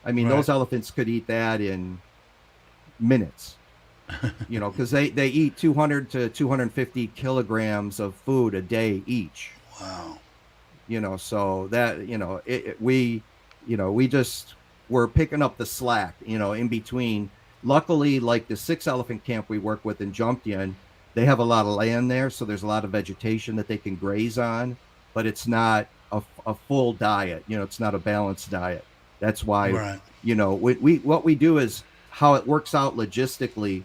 I mean, Right. those elephants could eat that in minutes. Because they eat 200 to 250 kilograms of food a day each. Wow. So that we just we're picking up the slack, in between. Luckily, like the 6 elephant camp we work with in Jomtien, they have a lot of land there, so there's a lot of vegetation that they can graze on, but it's not a full diet. It's not a balanced diet. That's why, Right. we what we do is how it works out logistically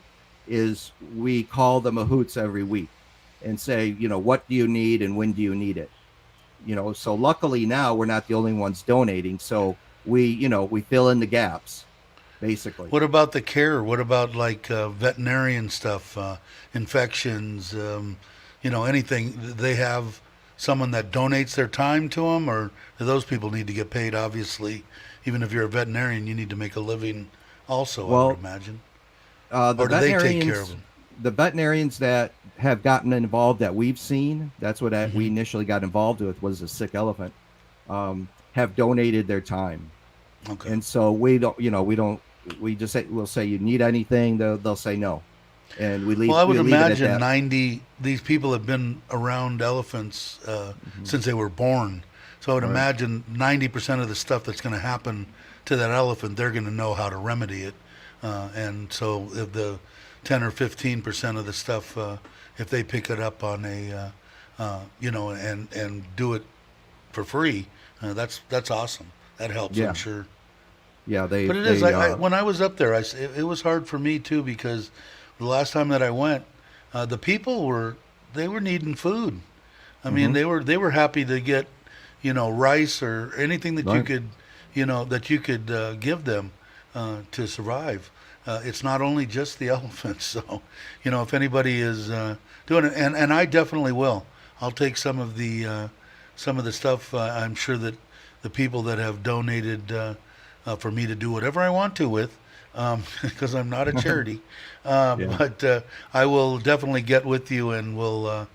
is we call the mahouts every week and say, what do you need and when do you need it? So luckily now we're not the only ones donating. So we fill in the gaps, basically. What about the care? What about like veterinarian stuff, infections, anything? They have someone that donates their time to them, or do those people need to get paid? Obviously, even if you're a veterinarian, you need to make a living also, I Well, would imagine. The Or do they take care of veterinarians, them? the veterinarians that have gotten involved that we've seen, that's what we initially got involved with, was a sick elephant, have donated their time. Okay. And so we just say, we'll say, you need anything, they'll say no. And we leave. Well, I would we leave it at imagine that. 90, these people have been around elephants since they were born. So I would Right. imagine 90% of the stuff that's going to happen to that elephant, they're going to know how to remedy it. And so if the 10 or 15% of the stuff, if they pick it up on and do it for free, that's awesome. That helps, Yeah. I'm sure. Yeah, But it is. When I was up there, it was hard for me too, because the last time that I went, the people were needing food. I mean, they were happy to get, rice or anything that Right. you could give them to survive. It's not only just the elephants. So, if anybody is doing it, and I definitely will. I'll take some of the stuff. I'm sure that the people that have donated for me to do whatever I want to with, because I'm not a charity. Yeah. But I will definitely get with you, and we'll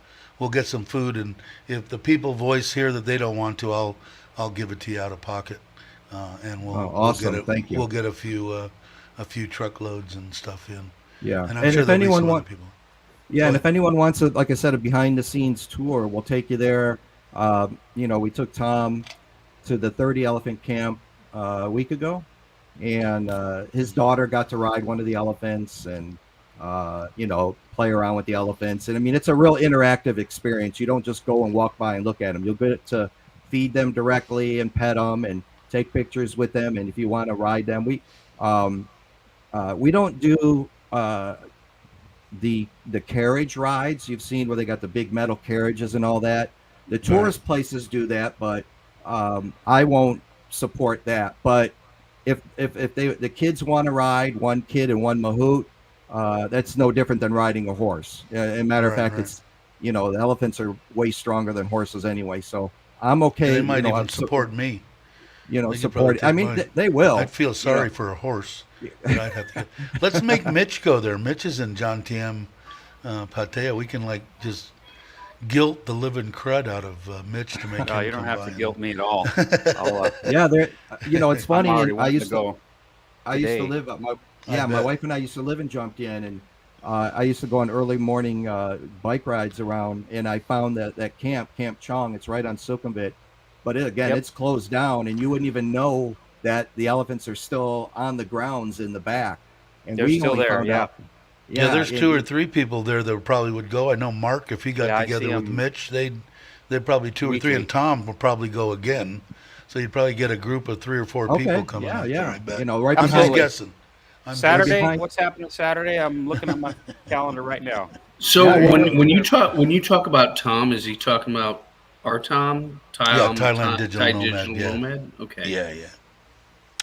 get some food. And if the people voice here that they don't want to, I'll give it to you out of pocket, and awesome. We'll get Thank you. We'll get a few truckloads and stuff in. Yeah. And I'm sure if there'll be anyone some other wants, people. yeah, Go and ahead. if anyone wants like I said, a behind the scenes tour, we'll take you there. We took Tom to the 30 elephant camp a week ago, and his daughter got to ride one of the elephants and play around with the elephants. And I mean, it's a real interactive experience. You don't just go and walk by and look at them. You'll get to feed them directly and pet them and take pictures with them. And if you want to ride them, we don't do the carriage rides you've seen where they got the big metal carriages and all that. The tourist places do that, but I won't support that. But if the kids want to ride, one kid and one mahout, that's no different than riding a horse. As a matter of fact, Right. it's the elephants are way stronger than horses anyway. So I'm okay. They might even I'm support me. They could support. probably I mean, take mine. they will. I'd feel sorry for a horse. But I'd have to let's make Mitch go there. Mitch is in Jomtien, Pattaya. We can just guilt the living crud out of Mitch to make him You don't come have by to and- guilt me at all. I'll, Yeah, there. It's funny. I'm already I wanting used to go. I used to today. live my bet. wife and I used to live in Jomtien, and I used to go on early morning bike rides around, and I found that Camp Chong. It's right on Sukhumvit, but it's closed down, and you wouldn't even know that the elephants are still on the grounds in the back. And They're we still only there, found yeah. out- Yeah, there's 2 or 3 people there that probably would go. I know Mark, if he got Yeah, I see together with him Mitch, they'd probably 2 or 3, weekly. and Tom would probably go again. So you'd probably get a group of 3 or 4 Okay, people coming yeah, out yeah. there, I bet. Right I'm just behind. guessing. Saturday, behind- what's happening Saturday? I'm looking at my calendar right now. So Yeah, when you talk about Tom, is he talking about our Tom? Yeah, Thailand Digital Thai Nomad, Digital yeah. Nomad? Okay. Yeah, yeah.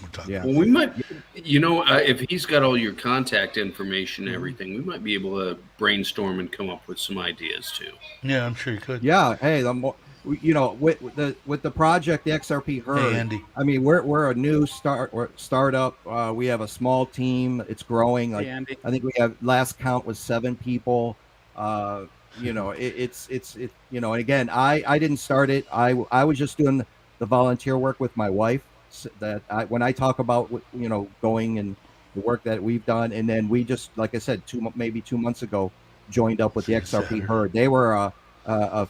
We're talking. Yeah. Well, we might, if he's got all your contact information and everything, we might be able to brainstorm and come up with some ideas too. Yeah, I'm sure you could. Yeah. Hey, with the project, the XRP Herd. Hey, Andy. I mean, we're a new startup. We have a small team. It's growing. Like, Hey, Andy. I think we have, last count was 7 people. It's and again, I didn't start it. I was just doing the volunteer work with my wife. When I talk about going and the work that we've done, and then we just, like I said, maybe 2 months ago, joined up with the XRP Herd. They were a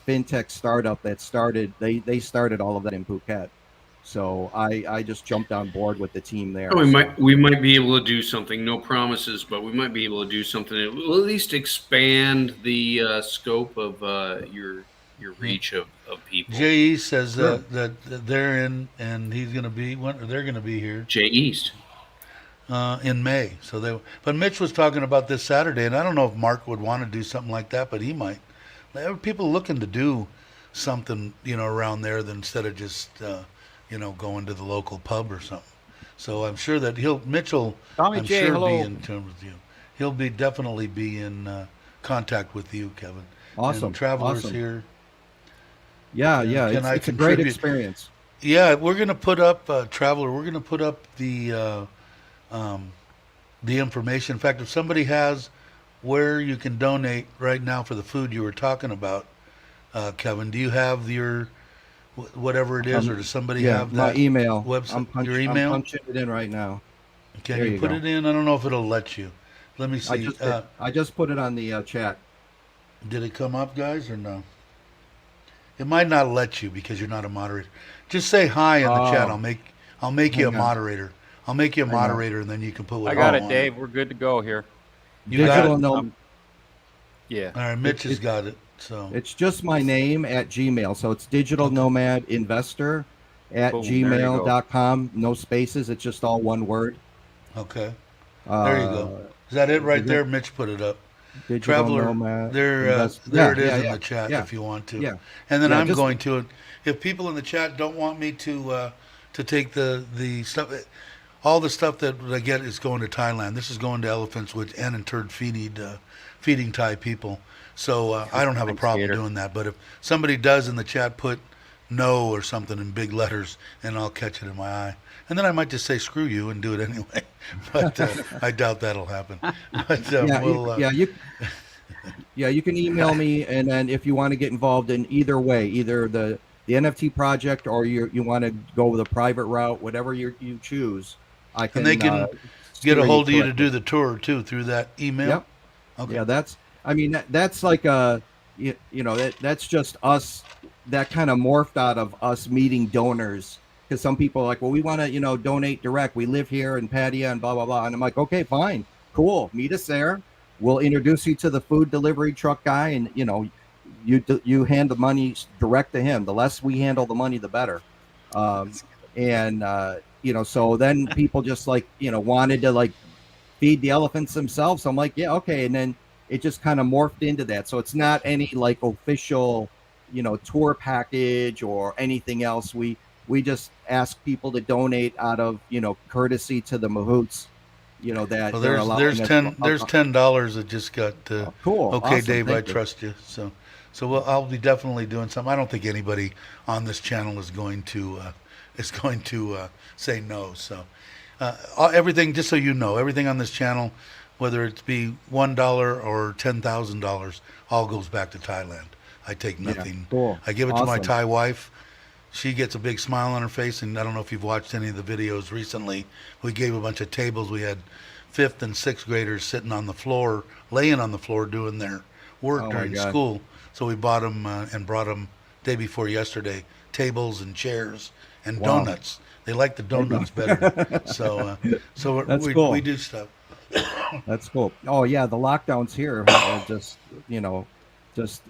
fintech startup that started. They started all of that in Phuket. So I just jumped on board with the team there. We might be able to do something. No promises, but we might be able to do something that will at least expand the scope of your reach of people. Jay East says that they're in, and he's going to be. They're going to be here Jay East. in May. But Mitch was talking about this Saturday, and I don't know if Mark would want to do something like that, but he might. There are people looking to do something, around there instead of just, going to the local pub or something. So I'm sure that Mitchell, Tommy I'm J, sure hello. be in terms with you. He'll definitely be in contact with you, Kevin. Awesome. And Travelers Awesome. here. Yeah. Can I It's a great contribute? experience. Yeah, we're gonna put up Traveler. We're gonna put up the information. In fact, if somebody has where you can donate right now for the food you were talking about, Kevin, do you have your whatever it is, or does somebody have my that email. website? Your email? I'm punching it in right now. Can There you you put go. it in? I don't know if it'll let you. Let me see. I just put it on the chat. Did it come up, guys, or no? It might not let you because you're not a moderator. Just say hi in the chat. I'll make you a Hang on. moderator. I'll make you a Hang on. moderator, and then you can put I whatever got you it, want. Dave. We're good to go here. You got Digital it? no, Yeah. All right, Mitch has got it. So it's just my name at Gmail. So it's digital nomad investor at Boom, there you go. gmail.com. No spaces. It's just all one word. okay, there you go. Is that it right there? Mitch put it up. Digital Traveler, nomad. there Yeah, it is yeah, in yeah, the chat yeah. if you want to. Yeah. And then Yeah, I'm just- going to. If people in the chat don't want me to take the stuff, all the stuff that I get is going to Thailand. This is going to elephants with undeterred feeding Thai people. So I don't have a Thanks, problem Gator. doing that. But if somebody does in the chat, put no or something in big letters, and I'll catch it in my eye. And then I might just say screw you and do it anyway. But I doubt that'll happen. But You can email me, and then if you want to get involved in either way, either the NFT project or you want to go the private route, whatever you choose, I can. And they can get a hold of you to do the tour too through that email. Yep. Okay. Yeah, that's like that's just us. That kind of morphed out of us meeting donors, because some people are like, well, we want to donate direct. We live here in Pattaya and blah blah blah. And I'm like, okay, fine, cool. Meet us there. We'll introduce you to the food delivery truck guy, and you hand the money direct to him. The less we handle the money, the better. So then people just wanted to feed the elephants themselves. So I'm like, yeah, okay. And then it just kind of morphed into that. So it's not any official, tour package or anything else. We just ask people to donate out of, courtesy to the mahouts, that Well, they're allowing there's $10 that just got. Cool. Okay, Awesome. Dave, I Thank you. trust you. So I'll be definitely doing something. I don't think anybody on this channel is going to say no. So everything, just so you know, everything on this channel, whether it be $1 or $10,000, all goes back to Thailand. I take nothing. cool. I give it to my Awesome. Thai wife. She gets a big smile on her face, and I don't know if you've watched any of the videos recently. We gave a bunch of tables. We had 5th and 6th graders sitting on the floor, laying on the floor, doing their work Oh, my during God. school. So we bought them and brought them day before yesterday, tables and chairs and Wow. donuts. They like the donuts better. So That's cool. we do stuff. That's cool. Oh yeah, the lockdowns here have just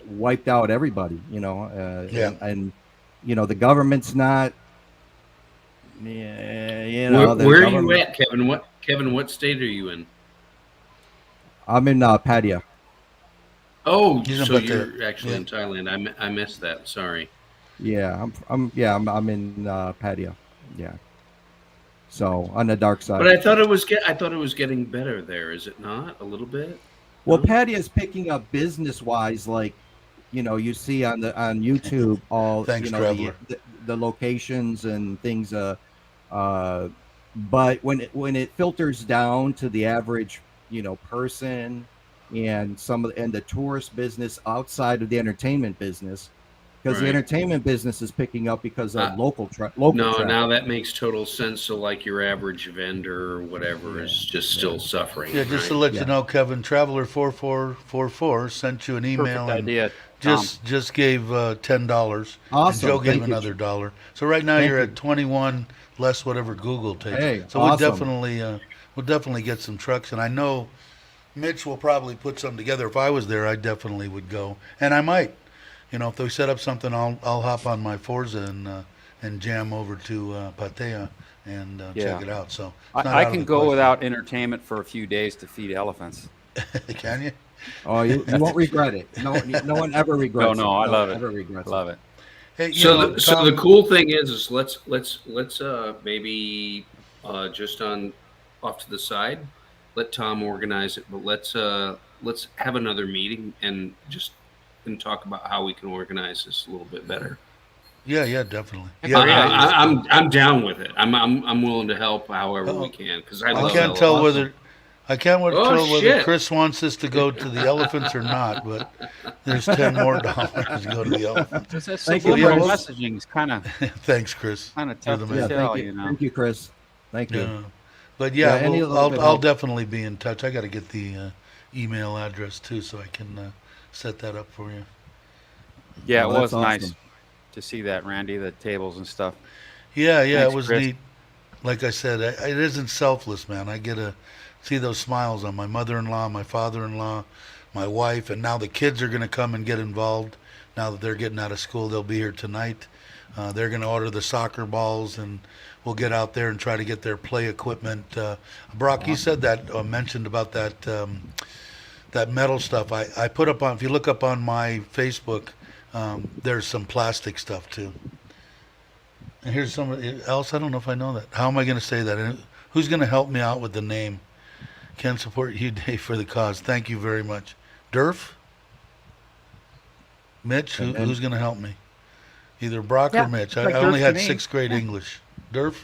wiped out everybody. Yeah. and the government's not. Yeah, Where are you at, Kevin? What state are you in? I'm in Pattaya. Oh, He's in so Pattaya. you're actually Yeah. in Thailand. I missed that. Sorry. Yeah, I'm in Pattaya. Yeah. So on the dark side. But I thought it was getting better there. Is it not a little bit? Well, No? Patty is picking up business wise, like you see on YouTube all Thanks, the, Traveler. the locations and things. But when it filters down to the average person and and the tourist business outside of the entertainment business, because the Right. entertainment business is picking up because of local No, traffic. now that makes total sense. So, like your average vendor or whatever is just still suffering. Yeah, just to right? let you Yeah. know, Kevin, Traveler4444 sent you an email Perfect and idea. Tom. just gave $10. Awesome. And Joe gave Thank you. another $1. So right now Thank you're you. at 21 less whatever Google takes. Hey, so awesome. we'll definitely get some trucks, and I know Mitch will probably put some together. If I was there, I definitely would go, and I might. If they set up something, I'll hop on my Forza and jam over to Patea and check it out. So it's not I out of can the go question. without entertainment for a few days to feed elephants. Can you? Oh, you won't regret it. No one ever regrets it. No, I love it. Ever regrets Love it. Hey, So the Tom, cool thing is let's maybe just on off to the side, let Tom organize it, but let's have another meeting and talk about how we can organize this a little bit better. yeah, definitely. Yeah, Yeah, I'm down with it. I'm willing to help however we can because I I love can't tell elephants. whether Oh, whether shit. Chris wants us to go to the elephants or not, but there's $10 more to go to the elephants. That Thank you, subliminal Chris. messaging is kind of Thanks, Chris. tough You're to the man. tell, thank you. Thank you, Chris. Thank you. Yeah. But Yeah, any little bit I'll help. definitely be in touch. I got to get the email address too, so I can set that up for you. Yeah, it Well, was that's nice awesome. to see that, Randy, the tables and stuff. Yeah, Thanks, it was Chris. neat. Like I said, it isn't selfless, man. I get to see those smiles on my mother-in-law, my father-in-law, my wife, and now the kids are going to come and get involved. Now that they're getting out of school, they'll be here tonight. They're going to order the soccer balls, and we'll get out there and try to get their play equipment. Brock, you said that, mentioned about that that metal stuff. I put up on, if you look up on my Facebook, there's some plastic stuff too. And here's somebody else. I don't know if I know that. How am I going to say that? And who's going to help me out with the name? Can support you, Dave, for the cause. Thank you very much. Durf? Mitch? Who's going to help me? Either Brock or Mitch. I like only Durf had to me. 6th grade English. Durf?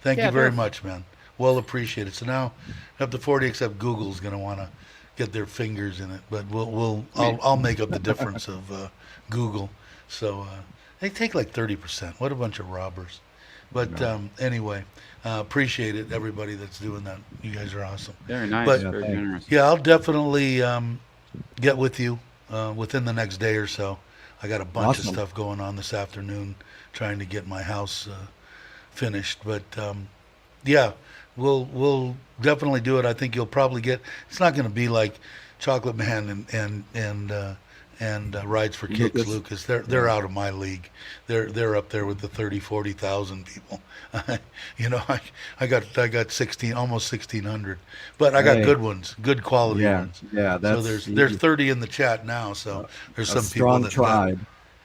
Thank Yeah, you very Durf. much, man. Well appreciated. So now, up to 40, except Google's going to want to get their fingers in it. But I'll make up the difference of Google. So they take like 30%. What a bunch of robbers. But anyway, appreciate it, everybody that's doing that. You guys are awesome. Very nice, But- very thanks. generous. Yeah, I'll definitely get with you within the next day or so. I got a bunch of Awesome. stuff going on this afternoon, trying to get my house finished. But yeah, we'll definitely do it. I think you'll probably get. It's not going to be like Chocolate Man and Rides for Kicks, Lucas. They're out of my league. They're up there with the 40,000 people. I got 16, almost 1,600, but I got Hey. good ones, good quality Yeah, ones. yeah. That's So there's 30 in the chat now. So there's a some people strong that tribe.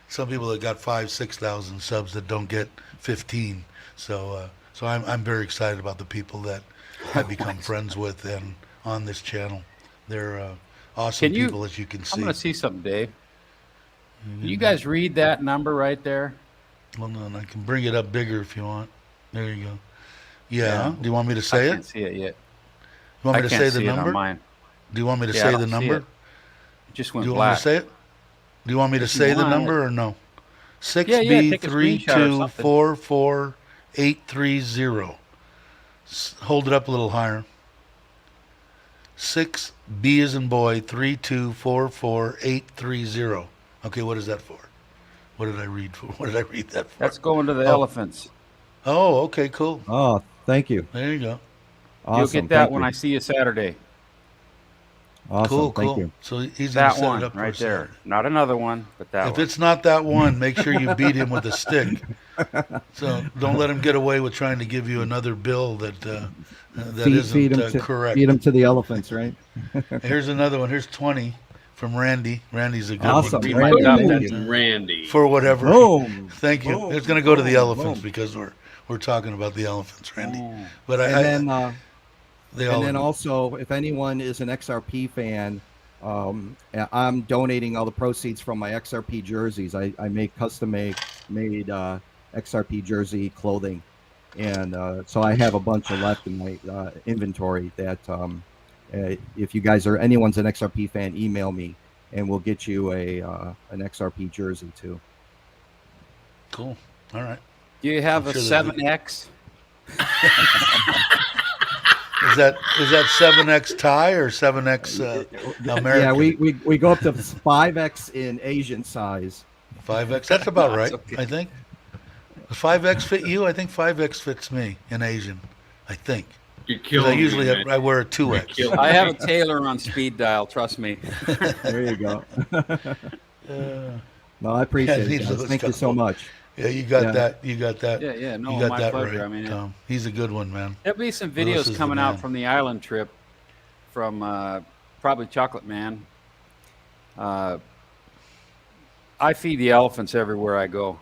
some people that got 5,000-6,000 subs that don't get 15. So I'm very excited about the people that I become friends with and on this channel. They're awesome Can you- people, as you can I'm see. going to see something, Dave. Can you guys read that number right there? Hold on, I can bring it up bigger if you want. There you go. Yeah. Yeah. Do you want me to I say can't it? see it yet. You want I me to can't say see the it on number? mine. Do you want me to Yeah, I say don't the see number? it. It just Do went you want me black. to say it? Do you want me to If you say the want. number or no? Yeah, take a screenshot or something. 6B3244830. Hold it up a little higher. 6B as in boy 3244830. Okay, what is that for? What did I read for? What did I read that for? That's going to the Oh. elephants. Oh, okay, cool. Oh, thank you. There you go. Awesome. You'll get that thank when you. I see you Saturday. Awesome. Cool, Thank cool. you. So he's gonna That set one it up for right us. there. Not another one, but that If one. it's not that one, make sure you beat him with a stick. So don't let him get away with trying to give you another bill that Feed isn't them to correct. feed them to the elephants, right? Here's another one. Here's 20 from Randy. Randy's a good Awesome. one. Randy, Boom. thank you. Randy. For whatever. Boom. Thank you. Boom. It's going to go to the Boom. elephants Boom. because we're talking about the elephants, Randy. Oh. But they all. And then also, if anyone is an XRP fan, I'm donating all the proceeds from my XRP jerseys. I make custom made XRP jersey clothing, and so I have a bunch of left in my inventory. That if you guys are anyone's an XRP fan, email me, and we'll get you an XRP jersey too. Cool. All right. Do you have I'm a sure they'll 7X? Is that 7X Thai or 7X American? Yeah, we go up to 5X in Asian size. 5X. That's about right. okay. I think. Does 5X fit you? I think 5X fits me in Asian. I think. You're 'Cause killing I usually me, man. I wear a You're 2X. killing I me. have a tailor on speed dial. Trust me. There you go. Uh, No, I appreciate Yeah, it, guys. those Thank you so couple. much. yeah, you got Yeah. that. You got that. Yeah. No, you got my that pleasure. right. I mean, Tom. He's a good one, man. there'll be some Lewis is videos the coming man. out from the island trip from probably Chocolate Man. I feed the elephants everywhere I go.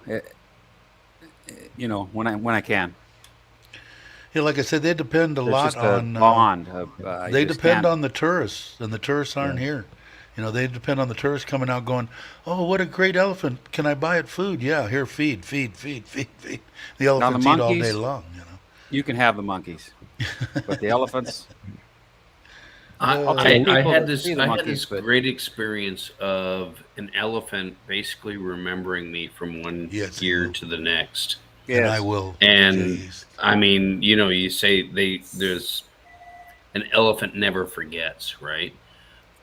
When I can. Yeah, like I said, they depend a There's lot just a on. bond. They depend on the tourists, and the tourists aren't here. They depend on the tourists coming out going, "Oh, what a great elephant! Can I buy it food?" Yeah, here, feed. The elephants eat all day monkeys- long. You can have the monkeys, but the elephants. I people had that this see the I had monkeys, this but- great experience of an elephant basically remembering me from one Yes, year Lou. to the next. And I will. And Jeez. I mean, you say there's an elephant never forgets, right?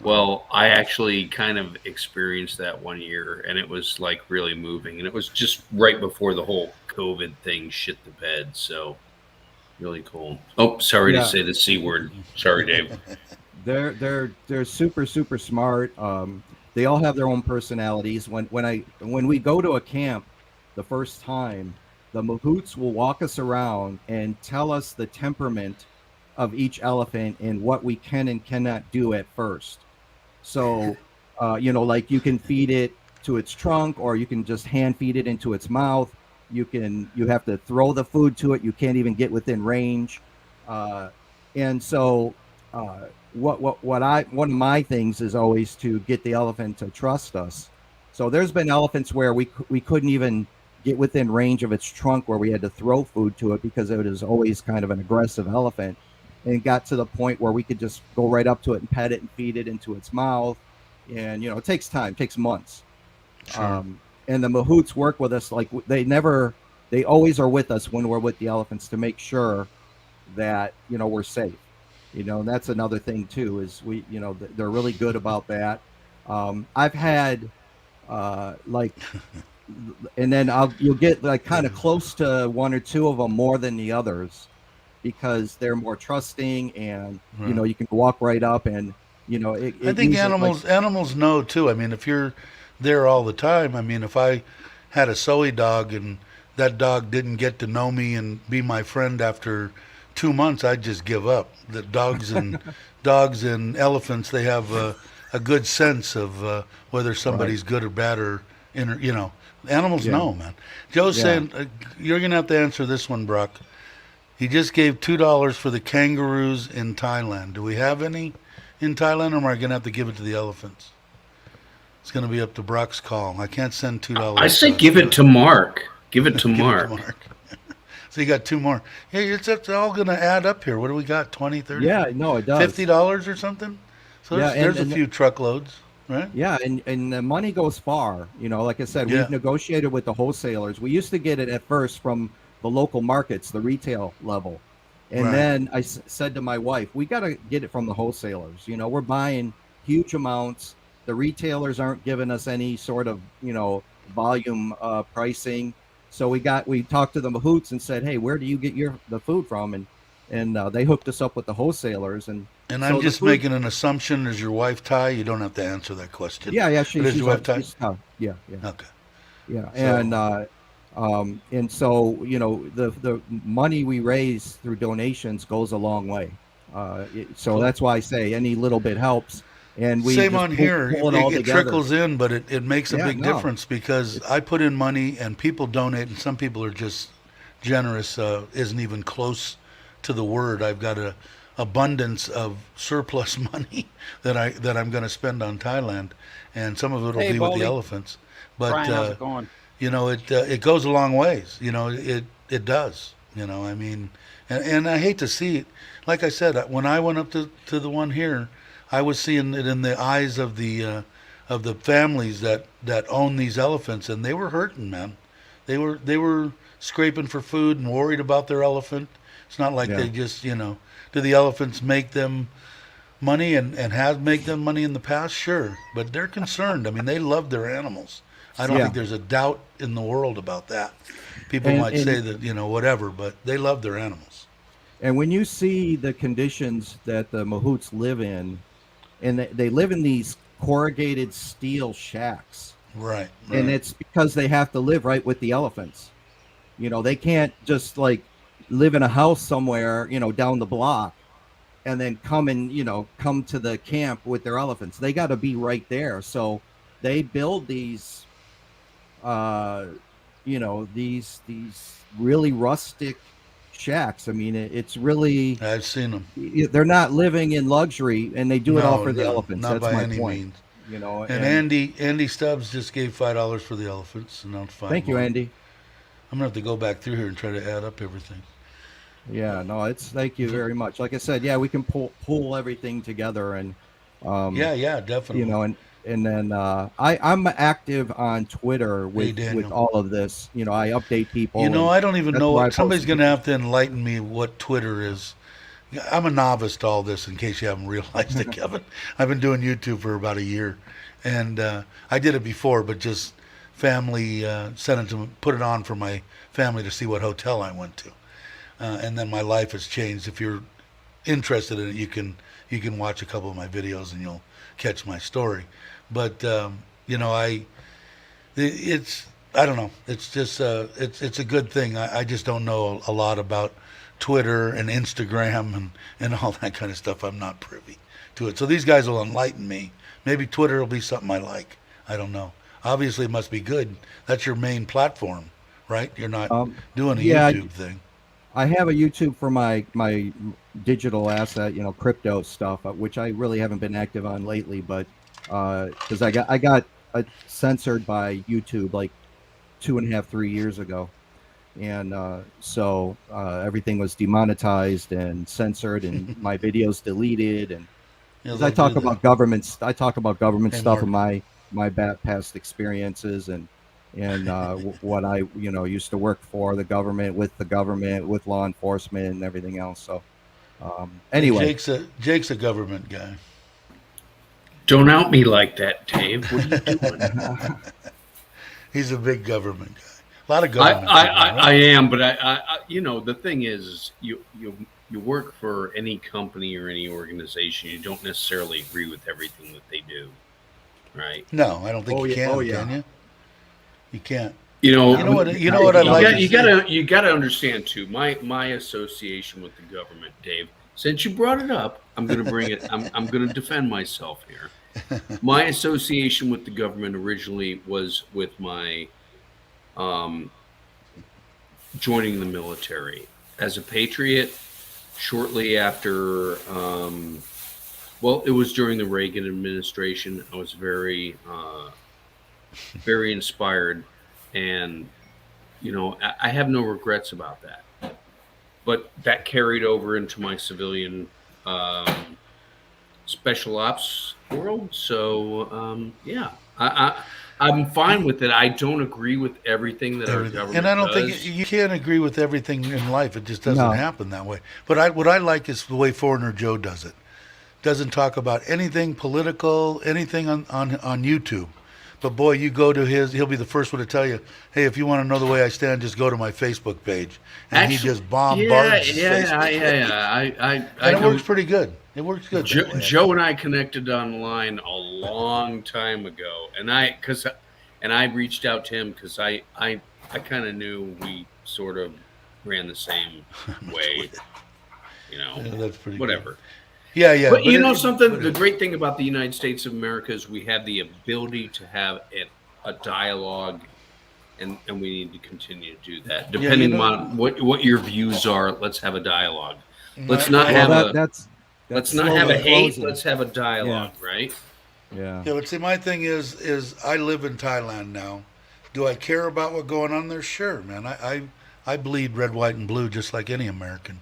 Well, I actually kind of experienced that one year, and it was like really moving, and it was just right before the whole COVID thing shit the bed. So really cool. Oh, sorry to Yeah. say the C word. Sorry, Dave. They're super smart. They all have their own personalities. When we go to a camp the first time, the mahouts will walk us around and tell us the temperament of each elephant and what we can and cannot do at first. So, like you can feed it to its trunk, or you can just hand feed it into its mouth. You have to throw the food to it. You can't even get within range. And so, one of my things is always to get the elephant to trust us. So there's been elephants where we couldn't even get within range of its trunk, where we had to throw food to it because it was always kind of an aggressive elephant, and it got to the point where we could just go right up to it and pet it and feed it into its mouth. And it takes time, it takes months. Sure. And the mahouts work with us like they always are with us when we're with the elephants to make sure that we're safe. And that's another thing too, is they're really good about that. I've had and then you'll get like kind of close to one or two of them more than the others, because they're more trusting, and Right. you can walk right up, and I think animals know too. I mean, if you're there all the time, I mean, if I had a Soy dog and that dog didn't get to know me and be my friend after 2 months, I'd just give up. The dogs and elephants, they have a good sense of whether somebody's good or bad, or animals know, man. Joe's saying you're gonna have to answer this one, Brock. He just gave $2 for the kangaroos in Thailand. Do we have any in Thailand, or am I gonna have to give it to the elephants? It's gonna be up to Brock's call. I can't send $2. I say give it to Mark. Give it to Give it Mark. to Mark. So you got two more. Yeah, it's all going to add up here. What do we got? 20, 30? Yeah, no, it does. $50 or something? So there's a few truckloads, right? Yeah, and the money goes far. Like I said, Yeah. we've negotiated with the wholesalers. We used to get it at first from the local markets, the retail level. And Right. then I said to my wife, we got to get it from the wholesalers. We're buying huge amounts. The retailers aren't giving us any sort of, volume pricing. So we talked to the mahouts and said, hey, where do you get the food from? And they hooked us up with the wholesalers. And And so I'm the just food- making an assumption. Is your wife Thai? You don't have to answer that question. Yeah, But is she's your wife Thai? yeah. Okay. Yeah, So- and so the money we raise through donations goes a long way. So that's why I say any little bit helps. And we Same just on pull here. it all It together. trickles in, but it makes a Yeah, big no. difference, because I put in money and people donate, and some people are just generous isn't even close to the word. I've got a abundance of surplus money that I'm going to spend on Thailand, and some of it will Hey, be with the Baldy. elephants. But Brian, how's it going? it goes a long ways. It does. I mean, and I hate to see it. Like I said, when I went up to the one here, I was seeing it in the eyes of the families that own these elephants, and they were hurting, man. They were scraping for food and worried about their elephant. It's not like Yeah. they just, do the elephants make them money and have make them money in the past? Sure. But they're concerned. I mean, they love their animals. I don't Yeah. think there's a doubt in the world about that. People And- might and- say that, whatever, but they love their animals. And when you see the conditions that the mahouts live in, and they live in these corrugated steel shacks, Right. and Right. it's because they have to live right with the elephants. They can't just like live in a house somewhere, down the block, and then come to the camp with their elephants. They got to be right there. So they build these, these really rustic shacks. I mean, it's really, I've seen them. they're not living in luxury, and they do it all for the No, elephants. not That's by my any point. means. And Andy Stubbs just gave $5 for the elephants, and now it's 5 thank you, more. Andy. I'm gonna have to go back through here and try to add up everything. Yeah, no, thank you very much. Like I said, yeah, we can pull everything together, and Yeah, definitely. and then I'm active on Twitter with Daniel. all of this. I update people. I don't even that's know where I what somebody's post going to have to enlighten me what Twitter is. I'm a novice to all this, in case you haven't realized it, Kevin. I've been doing YouTube for about a year, and I did it before, but just family sent it to put it on for my family to see what hotel I went to, and then my life has changed. If you're interested in it, you can watch a couple of my videos and you'll catch my story. But it's I don't know. It's just it's a good thing. I just don't know a lot about Twitter and Instagram and all that kind of stuff. I'm not privy to it. So these guys will enlighten me. Maybe Twitter will be something I like. I don't know. Obviously, it must be good. That's your main platform, right? You're not doing a yeah, YouTube thing. I have a YouTube for my digital asset, crypto stuff, which I really haven't been active on lately, but because I got censored by YouTube like 2.5, 3 years ago, and so everything was demonetized and censored, and my videos deleted, and Yeah, 'cause they'll I talk do about that. government. I talk about government Hey, stuff and Mark. my past experiences, and what I used to work for the government, with law enforcement, and everything else. So anyway, Jake's a government guy. Don't out me like that, Dave. What are you doing? He's a big government guy. A lot of I, government. I, people, I, right? I am, but the thing is, you work for any company or any organization. You don't necessarily agree with everything that they do, right? No, I don't think Oh, you yeah. can. Oh, yeah. Can you? You can't. You know, You know what I like. You gotta understand too. My association with the government, Dave. Since you brought it up, I'm gonna bring it. I'm gonna defend myself here. My association with the government originally was with my joining the military as a patriot. Shortly after, it was during the Reagan administration. I was very inspired, and I have no regrets about that. But that carried over into my civilian special ops world. So I'm fine with it. I don't agree with everything that our government And I don't does. think you can't agree with everything in life. It just doesn't No. happen that way. But what I like is the way Foreigner Joe does it. Doesn't talk about anything political, anything on YouTube. But boy, you go to he'll be the first one to tell you, hey, if you want to know the way I stand, just go to my Facebook page. And he just bombards his Facebook page. And it works pretty good. It works good. that way. Joe and I connected online a long time ago, and I reached out to him because I kind of knew we sort of ran the same way, Yeah, that's pretty whatever. Good. Yeah. But you know it- something? but The it- great thing about the United States of America is we have the ability to have a dialogue and we need to continue to do that. you Depending know- on what your views are, let's have a dialogue. Let's My- not my- have Well, a that's let's not slowly have a hate. closing. Let's have a dialogue, right? Yeah. Yeah, but see, my thing is I live in Thailand now. Do I care about what's going on there? Sure, man. I bleed red, white, and blue just like any American.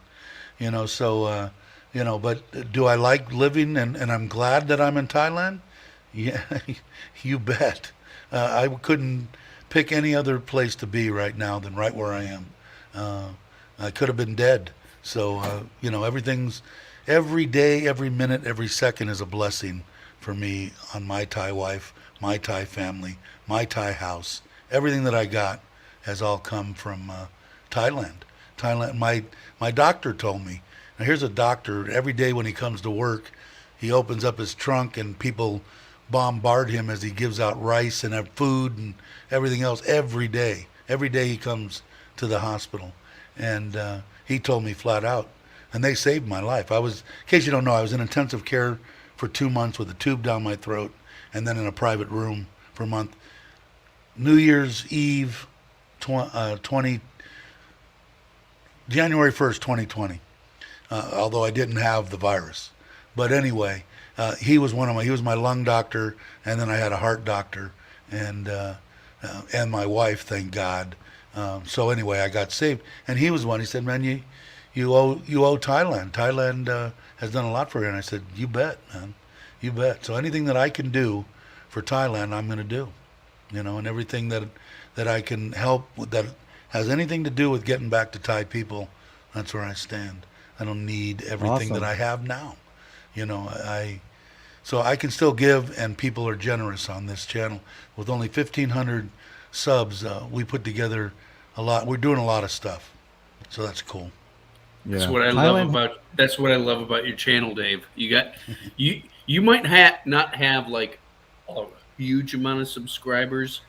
So but do I like living and I'm glad that I'm in Thailand? Yeah, you bet. I couldn't pick any other place to be right now than right where I am. I could have been dead. So everything's every day, every minute, every second is a blessing for me on my Thai wife, my Thai family, my Thai house. Everything that I got has all come from Thailand. Thailand. My doctor told me. Now here's a doctor. Every day when he comes to work, he opens up his trunk and people bombard him as he gives out rice and food and everything else every day. Every day he comes to the hospital, and he told me flat out, and they saved my life. In case you don't know, I was in intensive care for 2 months with a tube down my throat, and then in a private room for a month. New Year's Eve, January 1st, 2020. Although I didn't have the virus, but anyway, he was my lung doctor, and then I had a heart doctor, and my wife, thank God. So anyway, I got saved, and he was one. He said, "Man, you owe Thailand. Thailand has done a lot for you." And I said, "You bet, man, you bet." So anything that I can do for Thailand, I'm going to do. And everything that I can help with that has anything to do with getting back to Thai people, that's where I stand. I don't need everything Awesome. that I have now. So I can still give, and people are generous on this channel. With only 1,500 subs, we put together a lot. We're doing a lot of stuff, so that's cool. Yeah. That's what I love about your channel, Dave. You got you might not have like a huge amount of subscribers,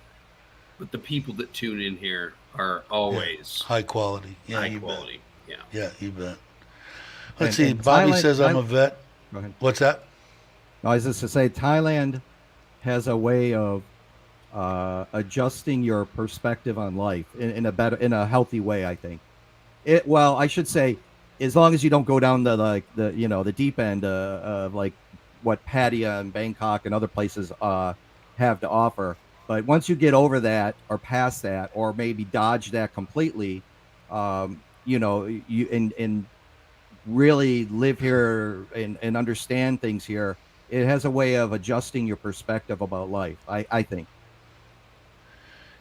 but the people that tune in here are always High quality. Yeah, high you quality. Yeah. bet. Yeah, you bet. Let's And- see. and Bobby Thailand- says I'm a vet. Go ahead. What's that? I was just to say, Thailand has a way of adjusting your perspective on life in a healthy way. I think. Well, I should say, as long as you don't go down the deep end of like what Pattaya and Bangkok and other places have to offer. But once you get over that or past that, or maybe dodge that completely, you and really live here and understand things here, it has a way of adjusting your perspective about life. I think.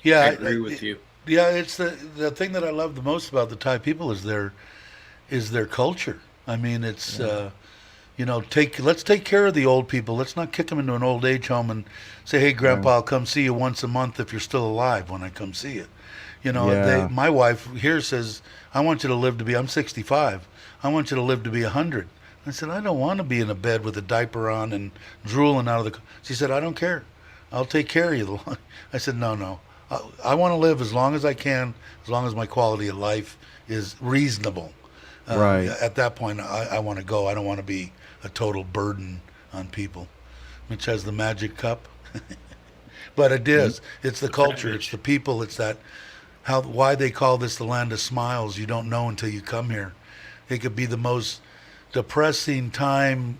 Yeah, I agree with you. Yeah, it's the thing that I love the most about the Thai people is their culture. I mean, it's let's take care of the old people. Let's not kick them into an old age home and say, "Hey, Grandpa, I'll come see you once a month if you're still alive when I come see you." Yeah. My wife here says, "I want you to live to be. I'm 65. I want you to live to be 100." I said, "I don't want to be in a bed with a diaper on and drooling out of the." She said, "I don't care. I'll take care of you." I said, "No. I want to live as long as I can, as long as my quality of life is reasonable." Right. At that point, I want to go. I don't want to be a total burden on people. Mitch has the magic cup. But it is. It's the culture. It's the people. It's why they call this the land of smiles. You don't know until you come here. It could be the most depressing time,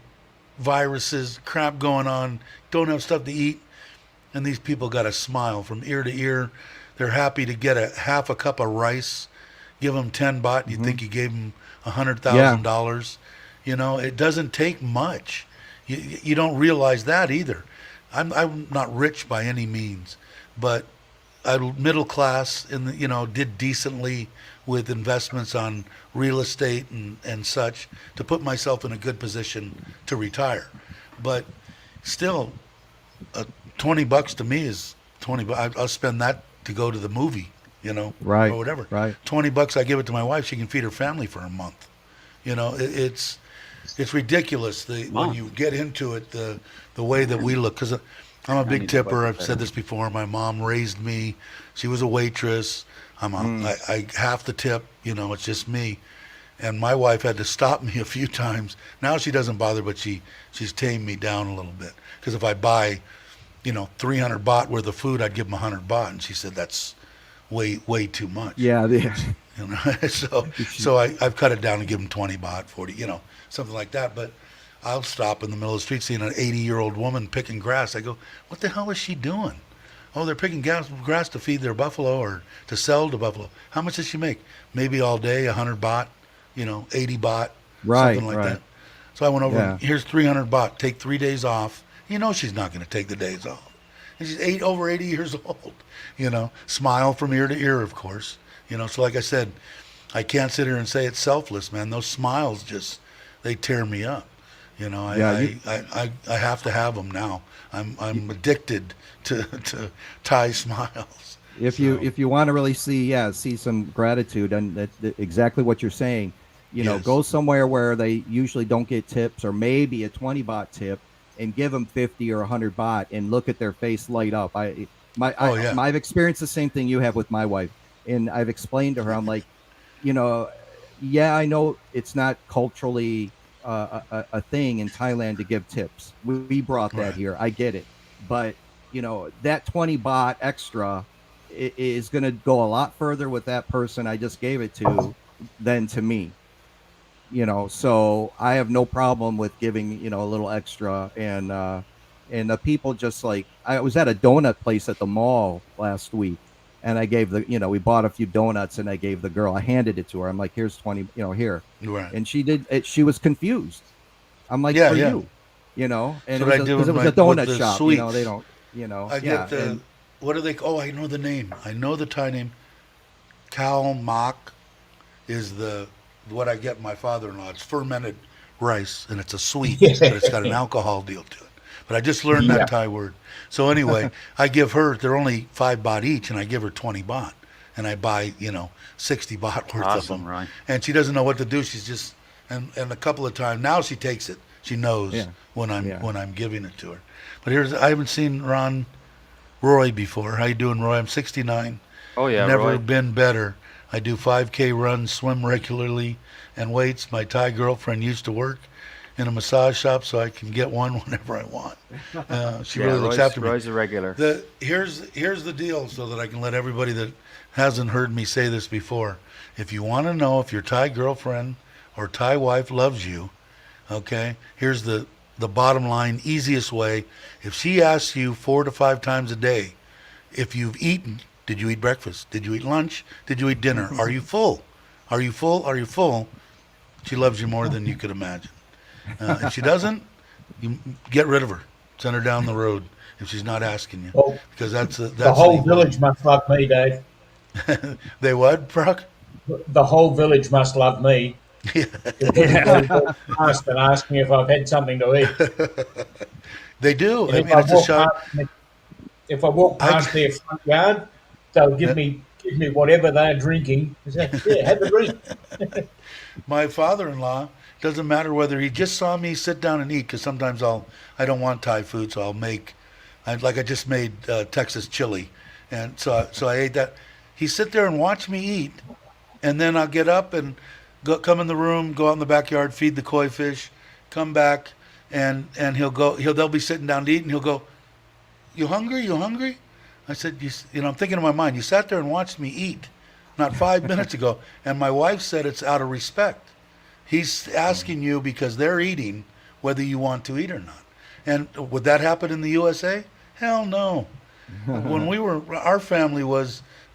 viruses, crap going on, don't have stuff to eat. And these people got a smile from ear to ear. They're happy to get half a cup of rice. Give them 10 baht. You think you gave them $100,000. It doesn't take much. You don't realize that either. I'm not rich by any means, but I'm middle class and did decently with investments on real estate and such to put myself in a good position to retire. But still, $20 to me is $20. I'll spend that to go to the movie, Right. or whatever. Right. $20, I give it to my wife. She can feed her family for a month. It's ridiculous when you get into it, the way that we look. Because I'm a big tipper. I've said this before. My mom raised me. She was a waitress. I half the tip. It's just me. And my wife had to stop me a few times. Now she doesn't bother, but she's tamed me down a little bit. Because if I buy 300 baht worth of food, I'd give them 100 baht. And she said, that's way too much. Yeah, You know, so I've cut it down and give them 20 baht, 40, something like that. But I'll stop in the middle of the street seeing an 80-year-old woman picking grass. I go, what the hell is she doing? Oh, they're picking grass to feed their buffalo or to sell to buffalo. How much does she make? Maybe all day, 100 baht, 80 baht, Right, something like right. that. So I went over, Yeah. here's 300 baht, take 3 days off. She's not going to take the days off. And she's over 80 years old, smile from ear to ear, of course. So like I said, I can't sit here and say it's selfless, man. Those smiles they tear me up. I have to have them now. I'm addicted to Thai smiles. If you want to really see some gratitude, and exactly what you're saying, Yes. go somewhere where they usually don't get tips, or maybe a 20 baht tip, and give them 50 or 100 baht, and look at their face light up. I've experienced the same thing you have with my wife, and I've explained to her, I'm like, I know it's not culturally a thing in Thailand to give tips. We brought that Right. here. I get it, but that 20 baht extra is going to go a lot further with that person I just gave it to than to me. So I have no problem with giving a little extra, and the people just like, I was at a donut place at the mall last week, and I gave we bought a few donuts, and I gave the girl, I handed it to her. I'm like, here's 20, here. Right. And she did it. She was confused. I'm like, Yeah, for yeah. you, and So I do because it was a with donut the shop. sweets. They don't, I get the, what do they, I know the name. I know the Thai name. Khao Mak is what I get my father-in-law. It's fermented rice, and it's a sweet, but it's got an alcohol deal to it. But I just learned Yeah. that Thai word. So anyway, I give her, they're only 5 baht each, and I give her 20 baht. And I buy, 60 baht worth of Awesome, them. Ryan. And she doesn't know what to do. She's just, and a couple of times, now she takes it. She knows Yeah. when I'm Yeah. when I'm giving it to her. But I haven't seen Roy before. How you doing, Roy? I'm 69. Oh yeah, Never Roy. been better. I do 5K runs, swim regularly, and weights. My Thai girlfriend used to work in a massage shop, so I can get one whenever I want. She Yeah, really looks Roy's, after me. Roy's a regular. Here's the deal, so that I can let everybody that hasn't heard me say this before. If you want to know if your Thai girlfriend or Thai wife loves you, okay, here's the bottom line, easiest way. If she asks you 4 to 5 times a day, if you've eaten, did you eat breakfast? Did you eat lunch? Did you eat dinner? Are you full? Are you full? Are you full? She loves you more than you could imagine. If she doesn't, you get rid of her. Send her down the road if she's not asking you, Well, because that's the whole village must love me, Dave. They what, Brock? The whole village must love me. Yeah. Everybody walks past and ask me if I've had something to eat. They do. And I mean, it's a shock. if I walk past their front yard, they'll give me whatever they're drinking. I say, yeah, have a drink. My father-in-law, doesn't matter whether he just saw me sit down and eat, because sometimes I don't want Thai food, so I'll make, I just made Texas chili, and so I ate that. He sit there and watch me eat, and then I'll get up and come in the room, go out in the backyard, feed the koi fish, come back, and they'll be sitting down to eat, and he'll go, "You hungry? You hungry?" I said, I'm thinking in my mind, you sat there and watched me eat not 5 minutes ago. And my wife said it's out of respect. He's asking you because they're eating whether you want to eat or not. And would that happen in the USA? Hell no. When our family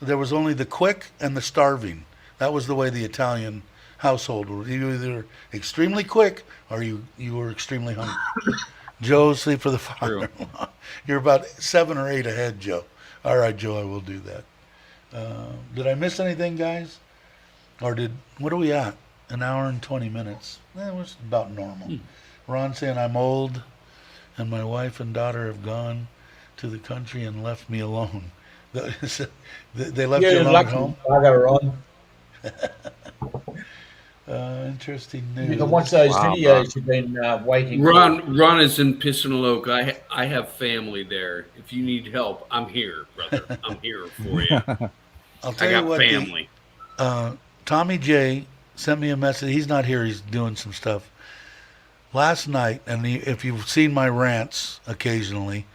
there was only the quick and the starving. That was the way the Italian household was. You were either extremely quick or you were extremely hungry. Joe, sleep for the father-in-law. You're about 7 or 8 ahead, Joe. All right, Joe, I will do that. Did I miss anything, guys? Or what are we at? An hour and 20 minutes. That was about normal. Ron saying I'm old and my wife and daughter have gone to the country and left me alone. They left you You're alone at lucky, home? bugger on. Interesting You news. can watch those Wow, videos you've been waiting for. Ron is in Pissinaloka. I have family there. If you need help, I'm here, brother. I'm here for you. I'll tell I you got what, family. Tommy J sent me a message. He's not here. He's doing some stuff. Last night, and if you've seen my rants occasionally,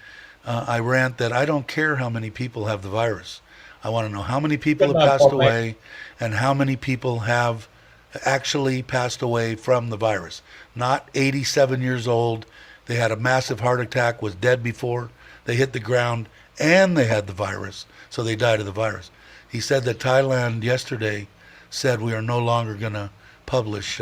I rant that I don't care how many people have the virus. I want to know how many people Good have enough, passed Bob, mate. away and how many people have actually passed away from the virus. Not 87 years old. They had a massive heart attack, was dead before they hit the ground, and they had the virus, so they died of the virus. He said that Thailand yesterday said we are no longer going to publish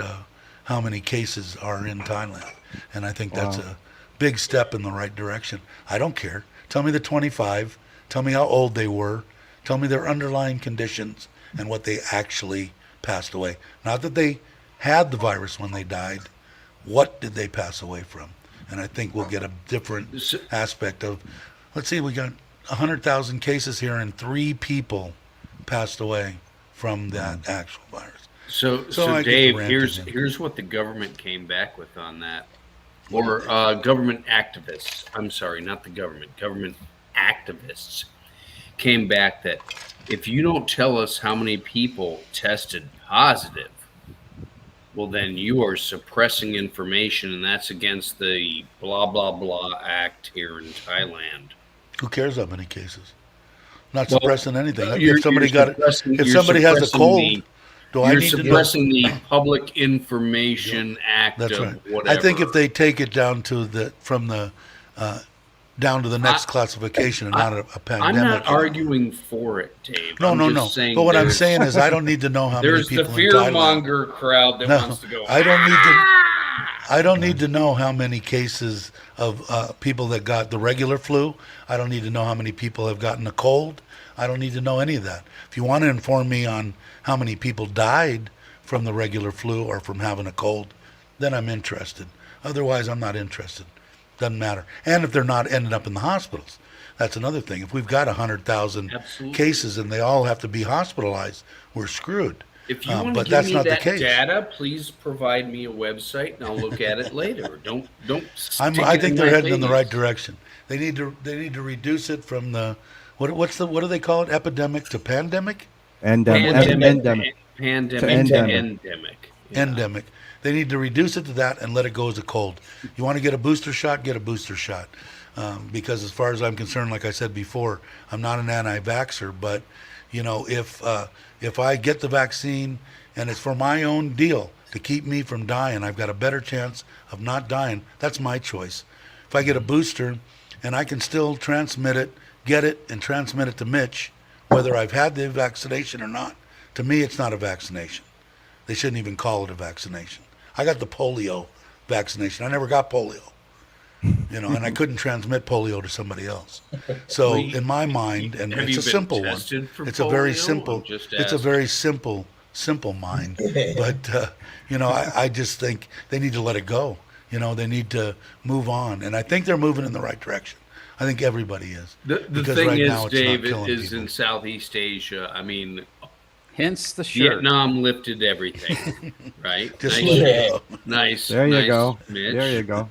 how many cases are in Thailand. And I think that's a big step in the right direction. I don't care. Tell me the 25. Tell me how old they were. Tell me their underlying conditions and what they actually passed away. Not that they had the virus when they died. What did they pass away from? And I think we'll get a different aspect of, let's see, we got 100,000 cases here and 3 people passed away from that actual virus. So I get the Dave, rant here's again. here's what the government came back with on that, or government activists. I'm sorry, not the government. Government activists came back that if you don't tell us how many people tested positive, well, then you are suppressing information, and that's against the blah blah blah act here in Thailand. Who cares how many cases? Not Well, suppressing anything. You're If somebody suppressing- if you're somebody has a suppressing cold, do I You're need to know? suppressing the Public Information Act That's of right. whatever. I think if they take it down to down to the next classification and not a I'm pandemic. not arguing for it, Dave. No, I'm no, just no. saying But what I'm there's- saying is, I don't need to know how many there's people the in fear Thailand. monger crowd that No, wants to go. I don't need to. I don't need to know how many cases of people that got the regular flu. I don't need to know how many people have gotten a cold. I don't need to know any of that. If you want to inform me on how many people died from the regular flu or from having a cold, then I'm interested. Otherwise, I'm not interested. Doesn't matter. And if they're not ending up in the hospitals, that's another thing. If we've got 100,000 Absolutely. cases and they all have to be hospitalized, we're screwed. If you want to but give that's me not the that case. data, please provide me a website and I'll look at it later. Don't. I stick it think in they're my heading in the face. right direction. They need to reduce it from the what do they call it, epidemic to pandemic? Pandemic. Endemic. Pandemic. To endemic. Endemic. Yeah. Endemic. They need to reduce it to that and let it go as a cold. You want to get a booster shot, get a booster shot. Because as far as I'm concerned, like I said before, I'm not an anti-vaxxer, but you know, if I get the vaccine and it's for my own deal to keep me from dying, I've got a better chance of not dying. That's my choice. If I get a booster and I can still transmit it, get it and transmit it to Mitch, whether I've had the vaccination or not, to me it's not a vaccination. They shouldn't even call it a vaccination. I got the polio vaccination. I never got polio. You know, and I couldn't transmit polio to somebody else. So in my mind, and Have it's you a been simple one. tested for It's a very polio? simple. I'm just It's a asking. very simple mind. But you know, I just think they need to let it go. You know, they need to move on, and I think they're moving in the right direction. I think everybody is. The Because thing right is, now it's not Dave, killing is people. in Southeast Asia. I mean, Hence the shirt. Vietnam lifted everything, right? Just nice, let it go. nice. There you nice, go. Mitch. There you go.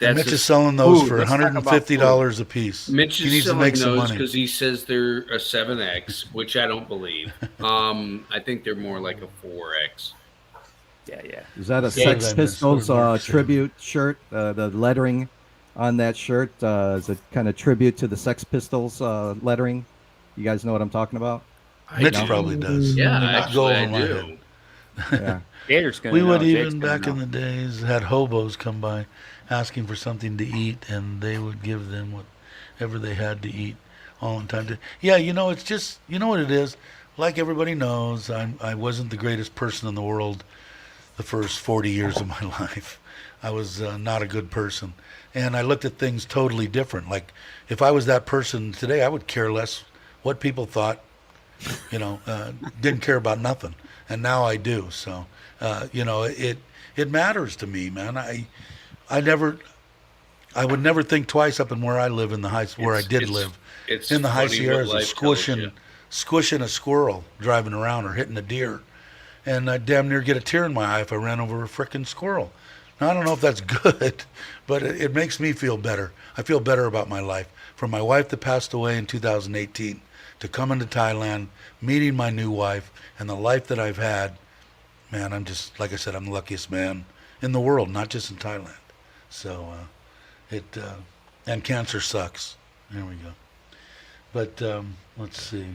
And That's Mitch a- is selling those food. for Let's talk about $150 a piece. Mitch he is needs to selling make some those money. because he says they're a 7X, which I don't believe. I think they're more like a 4X. Yeah. Is that a Yeah, Sex that Pistols is sort of tribute shirt? The lettering on that shirt is a kind of tribute to the Sex Pistols lettering. You guys know what I'm talking about? Mitch do. probably does. Yeah, Not go actually, I over my do. head. Yeah. Gator's gonna We know. would Jake's even gonna back in know. the days had hobos come by asking for something to eat, and they would give them whatever they had to eat all in time. Yeah, you know, it's just, you know what it is. Like everybody knows, I wasn't the greatest person in the world the first 40 years of my life. I was not a good person, and I looked at things totally different. Like if I was that person today, I would care less what people thought. You know, didn't care about nothing, and now I do. So, you know, it matters to me, man. I would never think twice up in where I live in the high, where I did live It's in the high funny Sierras, what of life tells you. squishing a squirrel driving around or hitting a deer, and I'd damn near get a tear in my eye if I ran over a frickin' squirrel. Now I don't know if that's good, but it makes me feel better. I feel better about my life. From my wife that passed away in 2018 to coming to Thailand, meeting my new wife, and the life that I've had, man, I'm just, like I said, I'm the luckiest man in the world, not just in Thailand. So, and cancer sucks. There we go. But let's see.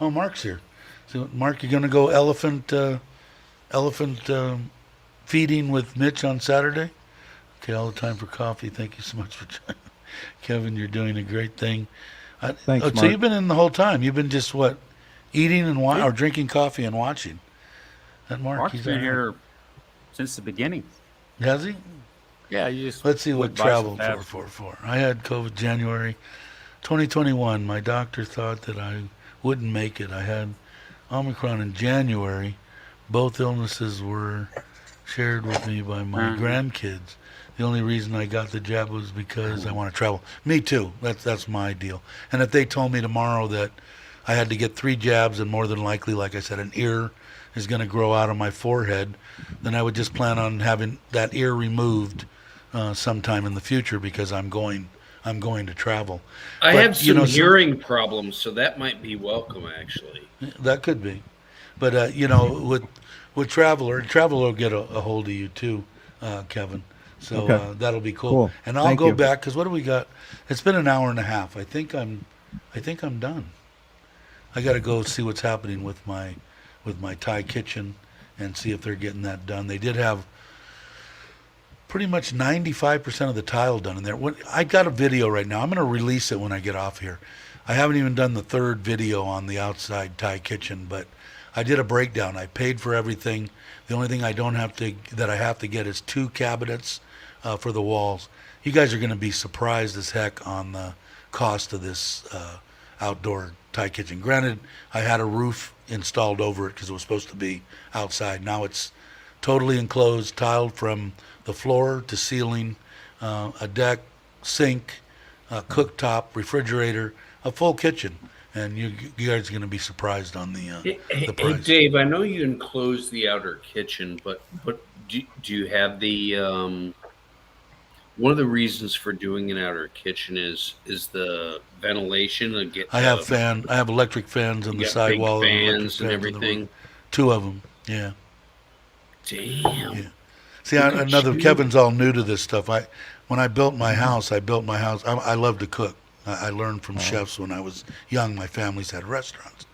Oh, Mark's here. So, Mark, you gonna go elephant feeding with Mitch on Saturday? Okay, all the time for coffee. Thank you so much for joining. Kevin, you're doing a great thing. Thanks, So Mark. you've been in the whole time. You've been just what, eating and or drinking coffee and watching. That Mark, Mark's he's been all right. here since the beginning. Has he? Yeah, you just Let's see what went by so travel fast. 444. I had COVID January 2021. My doctor thought that I wouldn't make it. I had Omicron in January. Both illnesses were shared with me by my grandkids. The only reason I got the jab was because I want to travel. Me too. That's my deal. And if they told me tomorrow that I had to get 3 jabs and more than likely, like I said, an ear is going to grow out of my forehead, then I would just plan on having that ear removed sometime in the future because I'm going to travel. I But, have you some know, hearing problems, so that might be welcome, actually. That could be, but with Traveler will get a hold of you too, Kevin. So Okay. that'll be cool. Cool. And I'll Thank go you. back because what do we got? It's been an hour and a half. I think I'm done. I got to go see what's happening with my Thai kitchen and see if they're getting that done. They did have pretty much 95% of the tile done in there. I got a video right now. I'm going to release it when I get off here. I haven't even done the 3rd video on the outside Thai kitchen, but I did a breakdown. I paid for everything. The only thing I have to get is 2 cabinets for the walls. You guys are going to be surprised as heck on the cost of this outdoor Thai kitchen. Granted, I had a roof installed over it because it was supposed to be outside. Now it's totally enclosed, tiled from the floor to ceiling, a deck, sink, cooktop, refrigerator, a full kitchen. And you guys are going to be surprised on the Hey, price. Dave, I know you enclosed the outer kitchen, but do you have the one of the reasons for doing an outer kitchen is the ventilation and I have electric fans on you the got big sidewall and electric fans and fans on the everything. roof. 2 of them, yeah. Damn. Yeah. See, Look at you. Kevin's all new to this stuff. When I built my house, I love to cook. I learned from chefs when I was young. My family's had restaurants,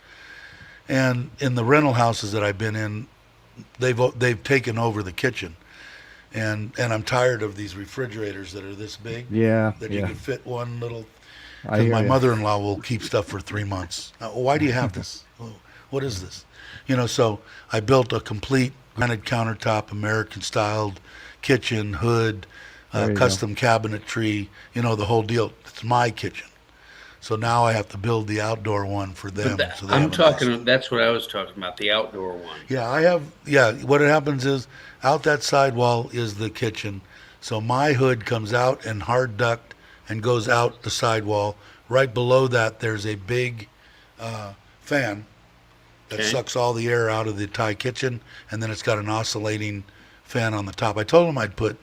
and in the rental houses that I've been in, they've taken over the kitchen, and I'm tired of these refrigerators that are this big. Yeah. That you Yeah. can fit one little. I Because hear my ya. mother-in-law will keep stuff for 3 months. Why do you have this? What is this? So I built a complete granite countertop, American-styled kitchen, hood, There you custom cabinetry, the whole deal. It's my kitchen. So now I have to build the outdoor one for them. So they have a nice- That's what I was talking about, the outdoor one. Yeah, what happens is out that sidewall is the kitchen. So my hood comes out and hard duct and goes out the sidewall. Right below that, there's a big fan that Okay. sucks all the air out of the Thai kitchen, and then it's got an oscillating fan on the top. I told him I'd put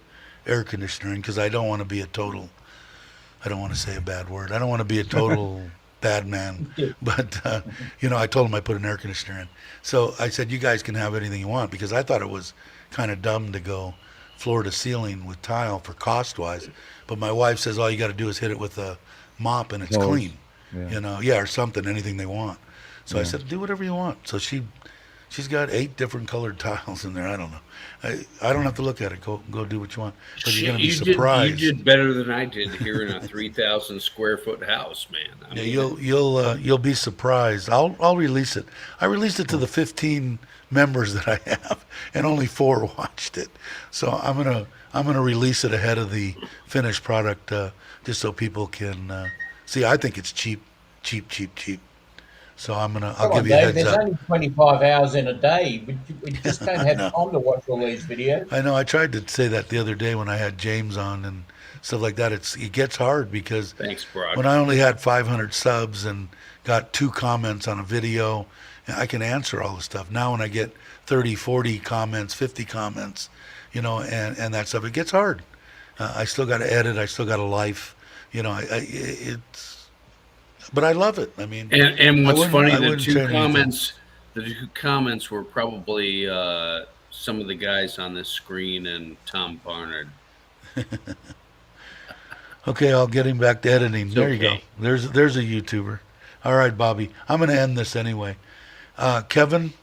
air conditioner in because I don't want to be I don't want to say a bad word. I don't want to be a total bad man. But, I told him I put an air conditioner in. So I said, you guys can have anything you want because I thought it was kind of dumb to go floor to ceiling with tile for cost-wise. But my wife says all you got to do is hit it with a mop and it's Close. clean. Yeah. Or something, anything they want. So I said, do whatever you want. So she's got 8 different colored tiles in there. I don't know. I don't have to look at it. Go do what you want. But you're going to be surprised. You did better than I did here in a 3,000 square foot house, man. I mean, You'll be surprised. I'll release it. I released it to the 15 members that I have, and only 4 watched it. So I'm gonna release it ahead of the finished product, just so people can see. I think it's cheap. So I'll Come give on, you a Dave. heads There's up. only 25 hours in a day. We just don't have know. time to watch all these videos. I know. I tried to say that the other day when I had James on and stuff like that. It gets hard because thanks, Brock. when I only had 500 subs and got 2 comments on a video, I can answer all the stuff. Now when I get 30, 40 comments, 50 comments, and that stuff, it gets hard. I still got to edit. I still got a life. But I love it. I mean, And what's funny, I the wouldn't two change anything. comments were probably some of the guys on this screen and Tom Barnard. Okay, I'll get him back to editing. There you go. okay. There's a YouTuber. All right, Bobby. I'm going to end this anyway. Kevin,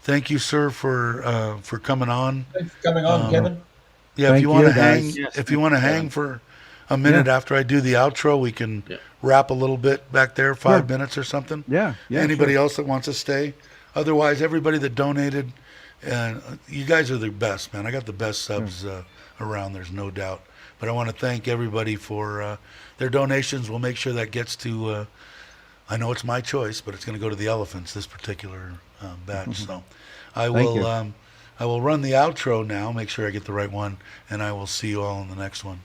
thank you, sir, for coming on. Thanks for coming on, Kevin. Yeah, if Thank you want you, to hang, guys. Yes, if you thank want to you, hang Kevin. for a minute Yeah. after I do the outro, we can Yeah. wrap a little bit back there, 5 Sure. minutes or something. Yeah. Yeah. Anybody sure. else that wants to stay? Otherwise, everybody that donated, you guys are the best, man. I got the best subs around. There's no doubt. But I want to thank everybody for their donations. We'll make sure that gets to. I know it's my choice, but it's going to go to the elephants this particular batch. So, I Thank will. you. I will run the outro now. Make sure I get the right one, and I will see you all in the next one.